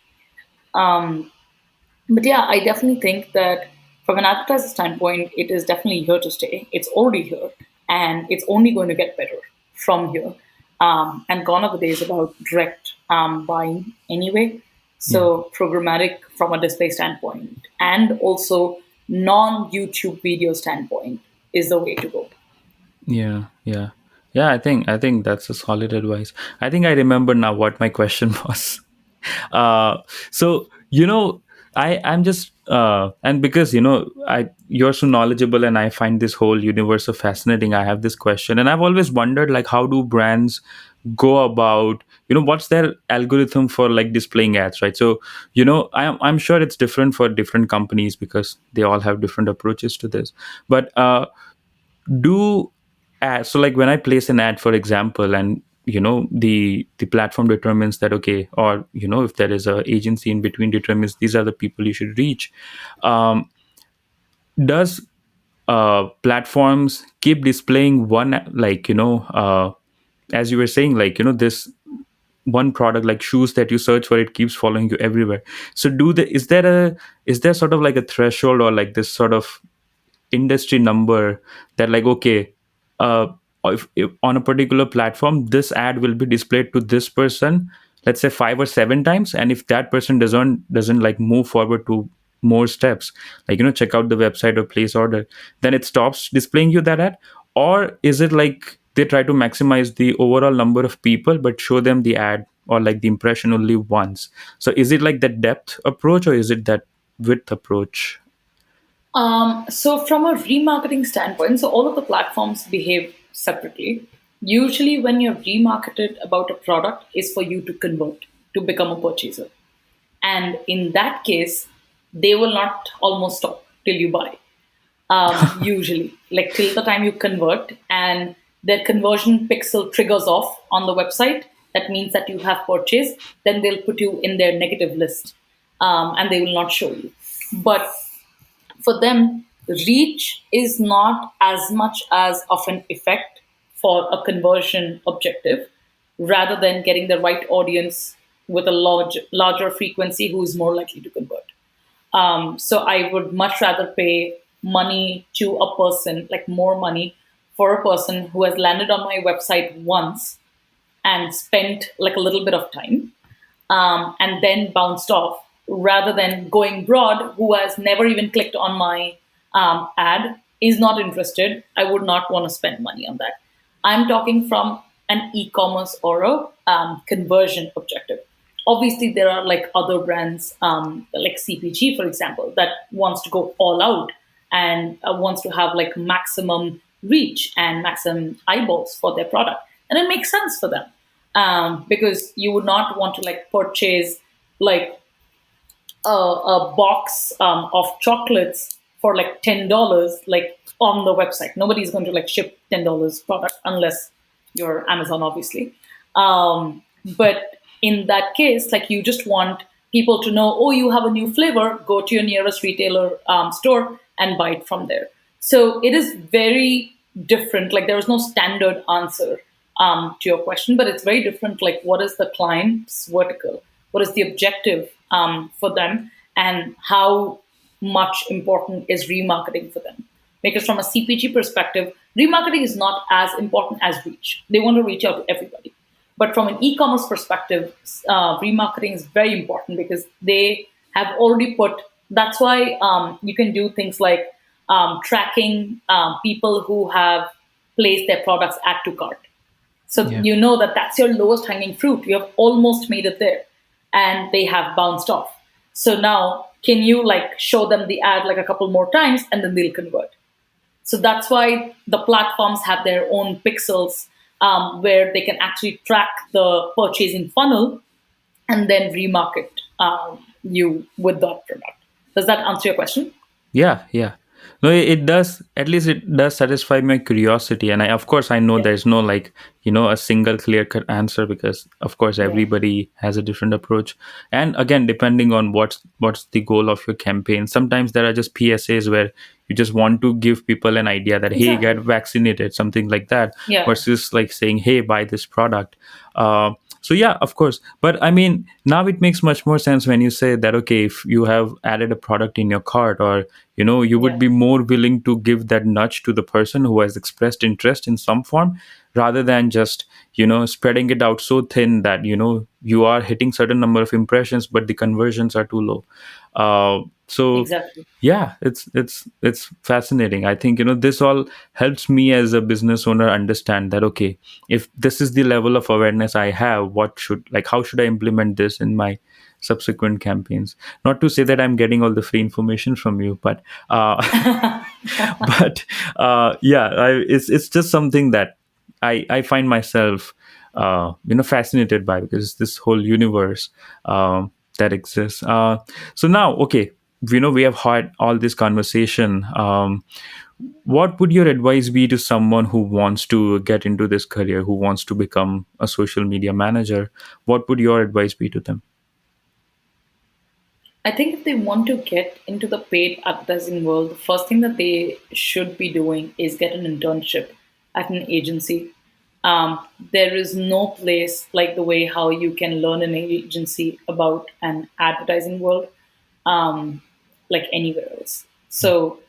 A: But yeah, I definitely think that from an advertiser standpoint, it is definitely here to stay. It's already here, and it's only going to get better from here. And gone are the days about direct buying anyway.
B: Yeah.
A: So programmatic from a display standpoint, and also non YouTube video standpoint, is the way to go.
B: Yeah, I think that's a solid advice. I think I remember now what my question was. uh so I'm just and because I you're so knowledgeable and I find this whole universe so fascinating, I have this question, and I've always wondered, like, how do brands go about, what's their algorithm for like displaying ads, right? So I'm sure it's different for different companies because they all have different approaches to this. But do so like when I place an ad, for example, and the platform determines that, okay, or if there is a agency in between determines these are the people you should reach, um, does platforms keep displaying one, like, as you were saying, like, this one product like shoes that you search for, it keeps following you everywhere. So is there sort of like a threshold or like this sort of industry number that, like, okay, uh if on a particular platform this ad will be displayed to this person, let's say 5 or 7 times, and if that person doesn't like move forward to more steps, like, check out the website or place order, then it stops displaying you that ad? Or is it like they try to maximize the overall number of people but show them the ad or like the impression only once? So is it like that depth approach or is it that width approach?
A: So from a remarketing standpoint, so all of the platforms behave separately. Usually, when you're remarketed about a product, is for you to convert to become a purchaser, and in that case, they will not almost stop till you buy. Usually, like till the time you convert, and their conversion pixel triggers off on the website. That means that you have purchased. Then they'll put you in their negative list, and they will not show you. But for them, reach is not as much as of an effect for a conversion objective, rather than getting the right audience with a larger frequency who is more likely to convert. So I would much rather pay money to a person, like more money for a person who has landed on my website once and spent like a little bit of time, and then bounced off, rather than going broad, who has never even clicked on my ad, is not interested. I would not want to spend money on that. I'm talking from an e-commerce or a conversion objective. Obviously, there are like other brands, like CPG, for example, that wants to go all out and wants to have like maximum reach and maximum eyeballs for their product, and it makes sense for them, because you would not want to like purchase like a box of chocolates for like $10, like on the website. Nobody's going to like ship $10 product unless you're Amazon, obviously. But in that case, like you just want people to know, oh, you have a new flavor. Go to your nearest retailer store and buy it from there. So it is very different. Like there is no standard answer to your question, but it's very different. Like what is the client's vertical? What is the objective for them, and how much important is remarketing for them? Because from a CPG perspective, remarketing is not as important as reach. They want to reach out to everybody. But from an e-commerce perspective, remarketing is very important because they have already put. That's why you can do things like tracking people who have placed their products add to cart. So
B: Yeah.
A: you know that that's your lowest hanging fruit. You have almost made it there, and they have bounced off. So now, can you like show them the ad like a couple more times, and then they'll convert? So that's why the platforms have their own pixels, where they can actually track the purchasing funnel and then remarket you with that product. Does that answer your question?
B: Yeah, yeah. No, it does. At least it does satisfy my curiosity, and of course, I know
A: Yeah.
B: there's no like a single clear cut answer because, of course,
A: Yeah.
B: everybody has a different approach. And again, depending on what's the goal of your campaign, sometimes there are just PSAs where you just want to give people an idea that, hey, get
A: Exactly.
B: vaccinated, something like that,
A: Yeah.
B: versus like saying, hey, buy this product. So yeah, of course. But I mean, now it makes much more sense when you say that, okay, if you have added a product in your cart, or you would
A: Yeah.
B: be more willing to give that nudge to the person who has expressed interest in some form, rather than just spreading it out so thin that you are hitting certain number of impressions but the conversions are too low. So
A: Exactly.
B: yeah, it's fascinating. I think, this all helps me as a business owner understand that, okay, if this is the level of awareness I have, what should, like, how should I implement this in my subsequent campaigns? Not to say that I'm getting all the free information from you, but but yeah, it's just something that I find myself fascinated by, because it's this whole universe that exists. So now, okay, we have had all this conversation. What would your advice be to someone who wants to get into this career, who wants to become a social media manager? What would your advice be to them?
A: I think if they want to get into the paid advertising world, the first thing that they should be doing is get an internship at an agency. There is no place like the way how you can learn an agency about an advertising world, like anywhere else. So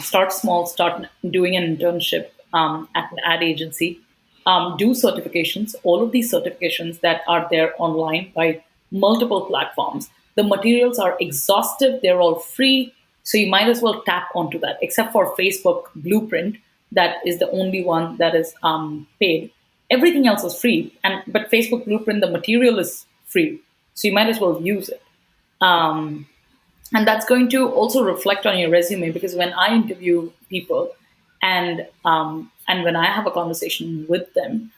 A: start small, start doing an internship at an ad agency, do certifications, all of these certifications that are there online by multiple platforms. The materials are exhaustive, they're all free, so you might as well tap onto that, except for Facebook Blueprint, that is the only one that is paid. Everything else is free, and but Facebook Blueprint, the material is free, so you might as well use it. And that's going to also reflect on your resume, because when I interview people and when I have a conversation with them,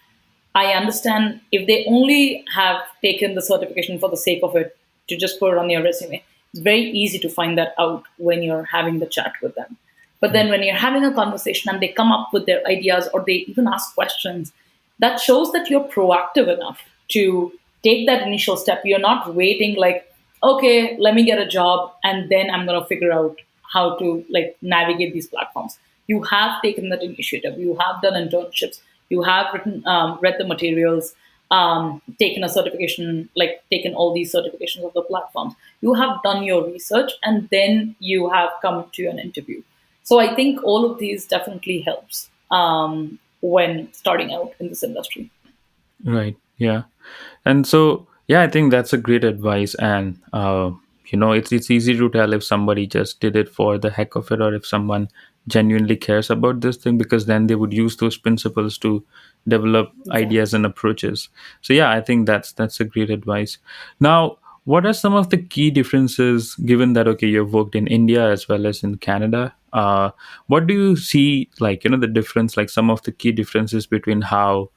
A: I understand if they only have taken the certification for the sake of it to just put it on their resume, it's very easy to find that out when you're having the chat with them. But then when you're having a conversation and they come up with their ideas or they even ask questions, that shows that you're proactive enough to take that initial step. You're not waiting like, okay, let me get a job and then I'm going to figure out how to like navigate these platforms. You have taken that initiative. You have done internships. You have read the materials, taken a certification, like taken all these certifications of the platforms. You have done your research and then you have come to an interview. So I think all of these definitely helps when starting out in this industry.
B: Right. Yeah. And so, yeah, I think that's a great advice. And it's easy to tell if somebody just did it for the heck of it, or if someone genuinely cares about this thing, because then they would use those principles to develop
A: Exactly.
B: ideas and approaches. So yeah, I think that's a great advice. Now, what are some of the key differences, given that, okay, you've worked in India as well as in Canada? What do you see, like, the difference, like some of the key differences between how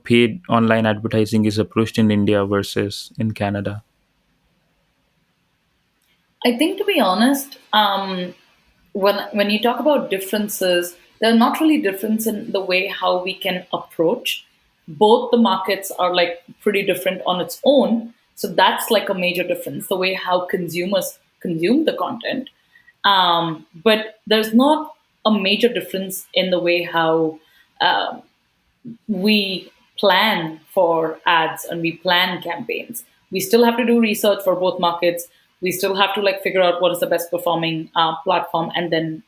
B: paid online advertising is approached in India versus in Canada?
A: I think, to be honest, when you talk about differences, there are not really difference in the way how we can approach. Both the markets are like pretty different on its own, so that's like a major difference. The way how consumers consume the content, but there's not a major difference in the way how we plan for ads and we plan campaigns. We still have to do research for both markets. We still have to like figure out what is the best performing platform and then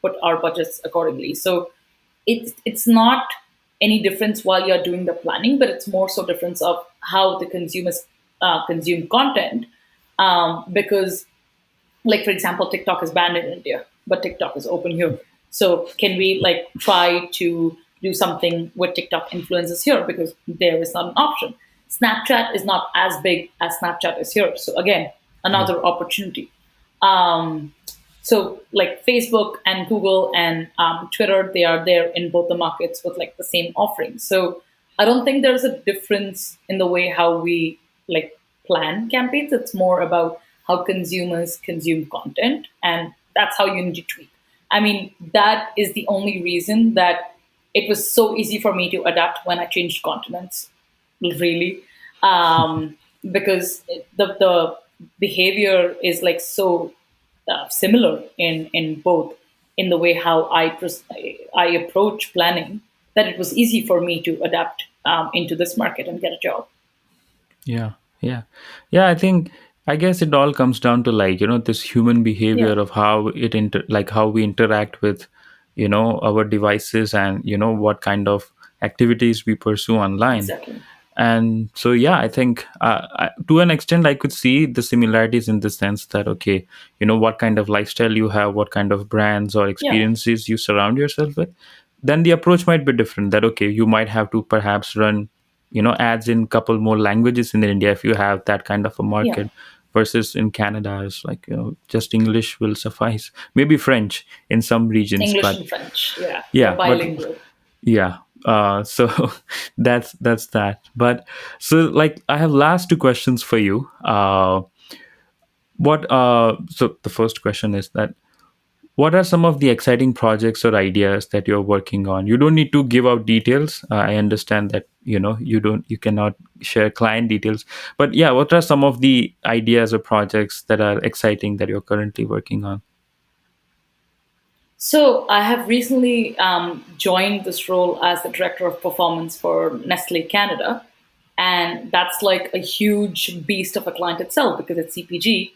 A: put our budgets accordingly. So it's not any difference while you're doing the planning, but it's more so difference of how the consumers consume content, because like for example TikTok is banned in India but TikTok is open here. So can we like try to do something with TikTok influencers here, because there is not an option. Snapchat is not as big as Snapchat is here, so again
B: Right.
A: another opportunity. um, so like Facebook and Google and Twitter, they are there in both the markets with like the same offerings. So I don't think there's a difference in the way how we like plan campaigns. It's more about how consumers consume content, and that's how you need to tweak. I mean, that is the only reason that it was so easy for me to adapt when I changed continents, really, because the behavior is like so similar in both, in the way how I approach planning, that it was easy for me to adapt into this market and get a job.
B: Yeah. Yeah. Yeah. I guess it all comes down to, like, this human behavior
A: Yeah,
B: of how like how we interact with, our devices, and, what kind of activities we pursue online.
A: exactly.
B: And so yeah, I think to an extent I could see the similarities in the sense that, okay, what kind of lifestyle you have, what kind of brands or
A: Yeah,
B: experiences you surround yourself with, then the approach might be different. That, okay, you might have to perhaps run ads in couple more languages in India if you have that kind of a
A: yeah.
B: market, versus in Canada it's like, just English will suffice, maybe French in some regions,
A: English
B: but
A: and French. Yeah, they're
B: yeah, but
A: bilingual.
B: yeah. So that's that. But so, like, I have last two questions for you. What So the first question is that, what are some of the exciting projects or ideas that you're working on? You don't need to give out details. I understand that you cannot share client details, but yeah, what are some of the ideas or projects that are exciting that you're currently working on?
A: So I have recently joined this role as the director of performance for Nestle Canada, and that's like a huge beast of a client itself because it's CPG,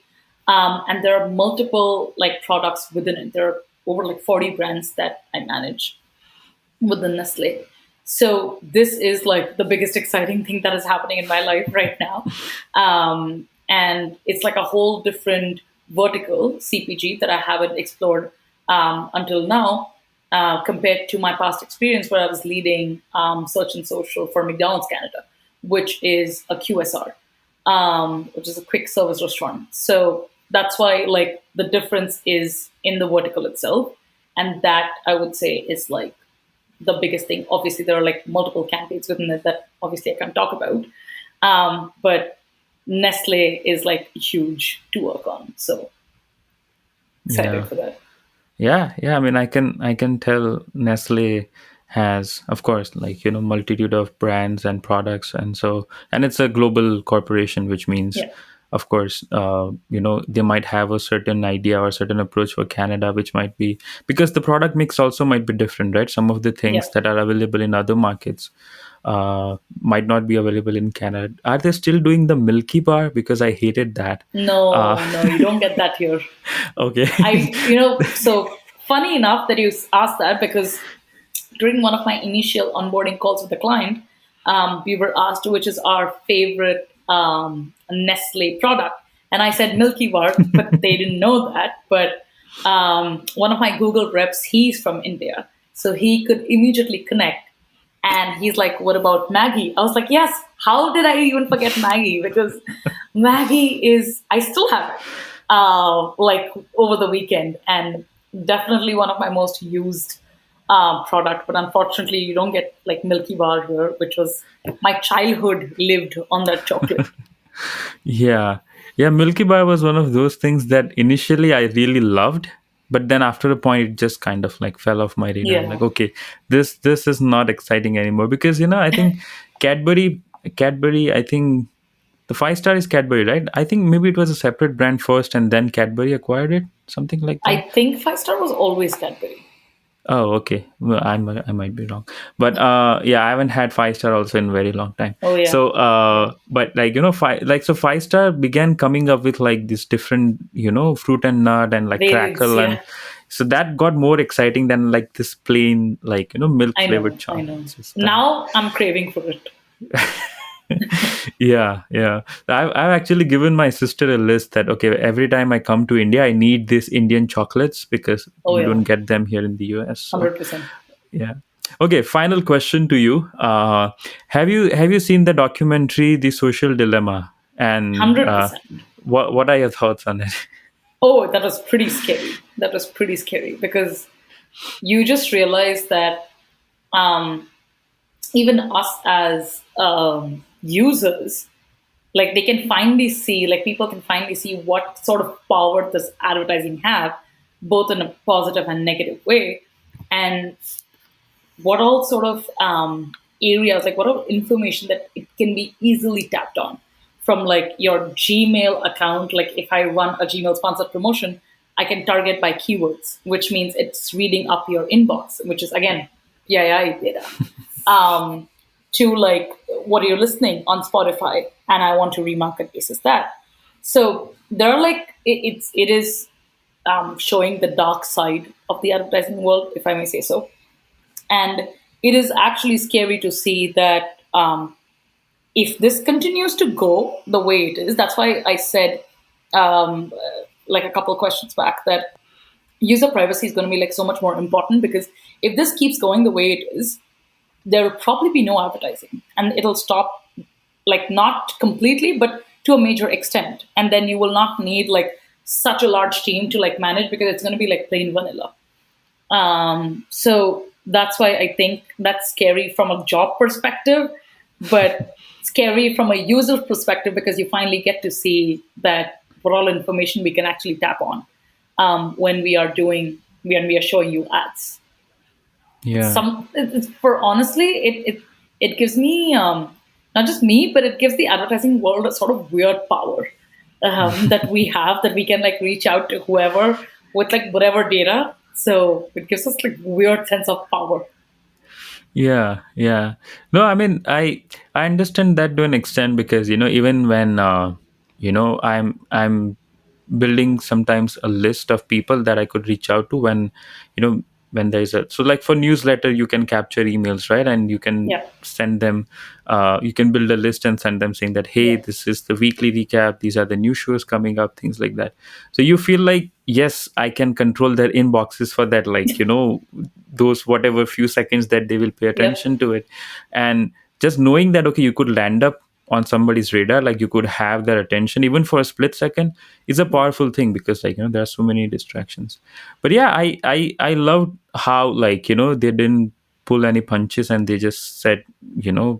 A: and there are multiple like products within it. There are over like 40 brands that I manage within Nestle. So this is like the biggest exciting thing that is happening in my life right now. And it's like a whole different vertical CPG that I haven't explored until now, compared to my past experience where I was leading search and social for McDonald's Canada, which is a QSR, which is a quick service restaurant. So that's why like the difference is in the vertical itself. And that I would say is like the biggest thing. Obviously, there are like multiple campaigns within it that obviously I can't talk about. But Nestle is like huge to work on. So excited
B: Yeah.
A: for that.
B: Yeah, yeah. I mean, I can tell Nestle has, of course, like, multitude of brands and products, and it's a global corporation, which means,
A: Yeah.
B: of course, they might have a certain idea or a certain approach for Canada, which might be because the product mix also might be different, right? Some of the
A: Yeah.
B: things that are available in other markets might not be available in Canada. Are they still doing the Milky Bar? Because I hated that. Uh,
A: No, no, you don't get that here.
B: okay.
A: So funny enough that you asked that because during one of my initial onboarding calls with the client, we were asked which is our favorite Nestle product. And I said Milky Bar, but they didn't know that. But one of my Google reps, he's from India. So he could immediately connect. And he's like, what about Maggie? I was like, yes, how did I even forget Maggie? Because Maggie is, I still have it, like over the weekend, and definitely one of my most used product. But unfortunately, you don't get like Milky Bar here, which was my childhood lived on that chocolate.
B: Yeah. Yeah, Milky Bar was one of those things that initially I really loved, but then after a point it just kind of like fell off my radar. Like,
A: Yeah.
B: okay, this is not exciting anymore because I think Cadbury, I think the five star is Cadbury, right? I think maybe it was a separate brand first and then Cadbury acquired it, something like that.
A: I think Five Star was always Cadbury.
B: Oh, okay. Well, I might be wrong, but yeah, I haven't had five star also in a very long time.
A: Oh, yeah.
B: So, but like five star began coming up with like this different fruit and nut and like
A: Variants,
B: crackle, and
A: yeah.
B: so that got more exciting than like this plain like milk
A: I
B: flavored
A: know, I
B: chocolate.
A: know.
B: It's just that.
A: Now I'm craving for it.
B: Yeah, yeah. I've actually given my sister a list that, okay, every time I come to India, I need these Indian chocolates because
A: Oh,
B: you
A: yeah,
B: don't get them here in the US. So
A: 100%.
B: yeah. Okay. Final question to you. Have you seen the documentary The Social Dilemma? And
A: 100%.
B: what are your thoughts on it?
A: Oh, that was pretty scary. That was pretty scary because you just realize that um, even us as users, like they can finally see, like people can finally see what sort of power does advertising have, both in a positive and negative way, and what all sort of areas, like what all information that it can be easily tapped on from like your Gmail account. Like if I run a Gmail sponsored promotion, I can target by keywords, which means it's reading up your inbox, which is again PII data. Um, to like what are you listening on Spotify, and I want to remarket basis that. So there are like it is showing the dark side of the advertising world, if I may say so. And it is actually scary to see that if this continues to go the way it is, that's why I said, like a couple of questions back, that user privacy is going to be like so much more important, because if this keeps going the way it is, there will probably be no advertising, and it'll stop, like not completely, but to a major extent. And then you will not need like such a large team to like manage, because it's going to be like plain vanilla. So that's why I think that's scary from a job perspective, but scary from a user perspective, because you finally get to see that what all information we can actually tap on, when we are doing when we are showing you ads.
B: Yeah.
A: For honestly, it gives me, not just me, but it gives the advertising world a sort of weird power, that we have, that we can like reach out to whoever with like whatever data. So it gives us like weird sense of power.
B: Yeah, yeah. No, I mean, I understand that to an extent, because even when I'm building sometimes a list of people that I could reach out to when you know when there's a, so like for newsletter you can capture emails, right? And you can
A: Yeah,
B: send them, you can build a list and send them saying that, hey,
A: yeah,
B: this is the weekly recap, these are the new shows coming up, things like that. So you feel like, yes, I can control their inboxes for that, like those whatever few seconds that they will pay
A: yep,
B: attention to it. And just knowing that, okay, you could land up on somebody's radar, like you could have their attention even for a split second, is a
A: yeah,
B: powerful thing, because like there are so many distractions. But yeah, I loved how, like they didn't pull any punches, and they just said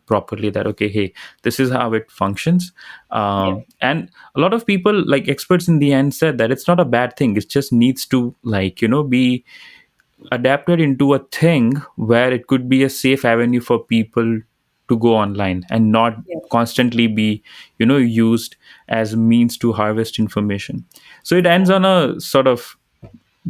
B: properly that, okay, hey, this is how it functions.
A: yeah,
B: And a lot of people, like experts in the end, said that it's not a bad thing, it just needs to, like be adapted into a thing where it could be a safe avenue for people to go online, and not
A: yeah,
B: constantly be used as means to harvest information. So it ends on a sort of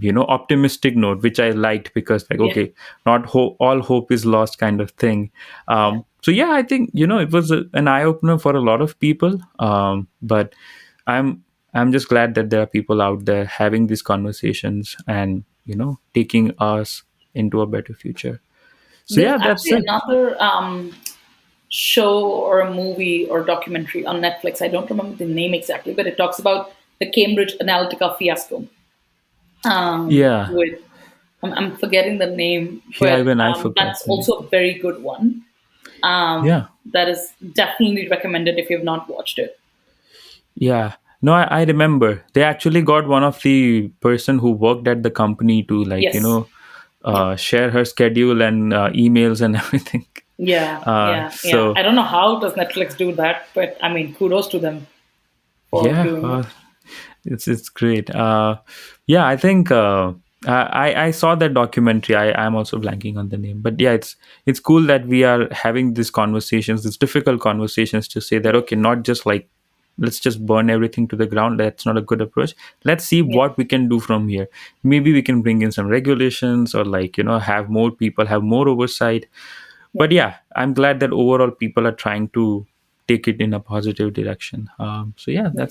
B: optimistic note, which I liked, because like,
A: yeah,
B: okay, not all hope is lost, kind of thing.
A: yeah.
B: So yeah, I think it was an eye-opener for a lot of people. But i'm I'm just glad that there are people out there having these conversations, and taking us into a better future. So
A: There's
B: yeah, that's
A: actually
B: it.
A: another show or a movie or documentary on Netflix. I don't remember the name exactly, but it talks about the Cambridge Analytica fiasco.
B: Yeah,
A: With I'm forgetting the name,
B: yeah,
A: but
B: even I forgot
A: that's
B: the name.
A: also a very good one.
B: Yeah.
A: That is definitely recommended if you've not watched it.
B: Yeah. No, I remember they actually got one of the person who worked at the company to, like,
A: Yes. Yeah.
B: share her schedule and emails and everything.
A: Yeah. Yeah. Yeah. I
B: So
A: don't know how does Netflix do that, but I mean, kudos to them for
B: yeah,
A: doing it.
B: it's great. Yeah, I think I saw that documentary. I'm also blanking on the name, but yeah, it's cool that we are having these conversations, these difficult conversations, to say that,
A: Yeah.
B: okay, not just like let's just burn everything to the ground. That's not a good approach. Let's see
A: Yeah.
B: what we can do from here. Maybe we can bring in some regulations, or like have more people, have more oversight.
A: Yeah.
B: But yeah, I'm glad that overall people are trying to take it in a positive direction. So yeah,
A: Yeah.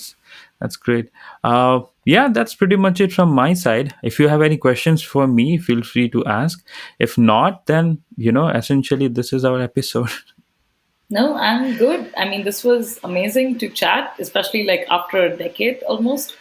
B: that's great. Yeah, that's pretty much it from my side. If you have any questions for me, feel free to ask. If not, then essentially this is our episode.
A: No, I'm good. I mean, this was amazing to chat, especially like after a decade almost.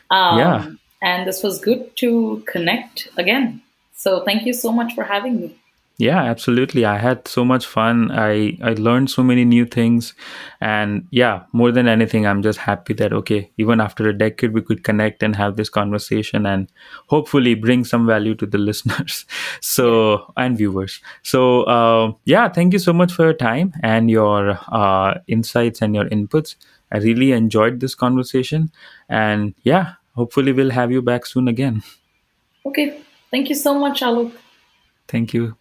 B: Yeah.
A: And this was good to connect again. So thank you so much for having me.
B: Yeah, absolutely. I had so much fun. I learned so many new things, and yeah, more than anything, I'm just happy that, okay, even after a decade, we could connect and have this conversation, and hopefully bring some value to the listeners,
A: Yeah.
B: so, and viewers. So yeah, thank you so much for your time and your insights and your inputs. I really enjoyed this conversation, and yeah, hopefully we'll have you back soon again.
A: Okay. Thank you so much, Alok.
B: Thank you.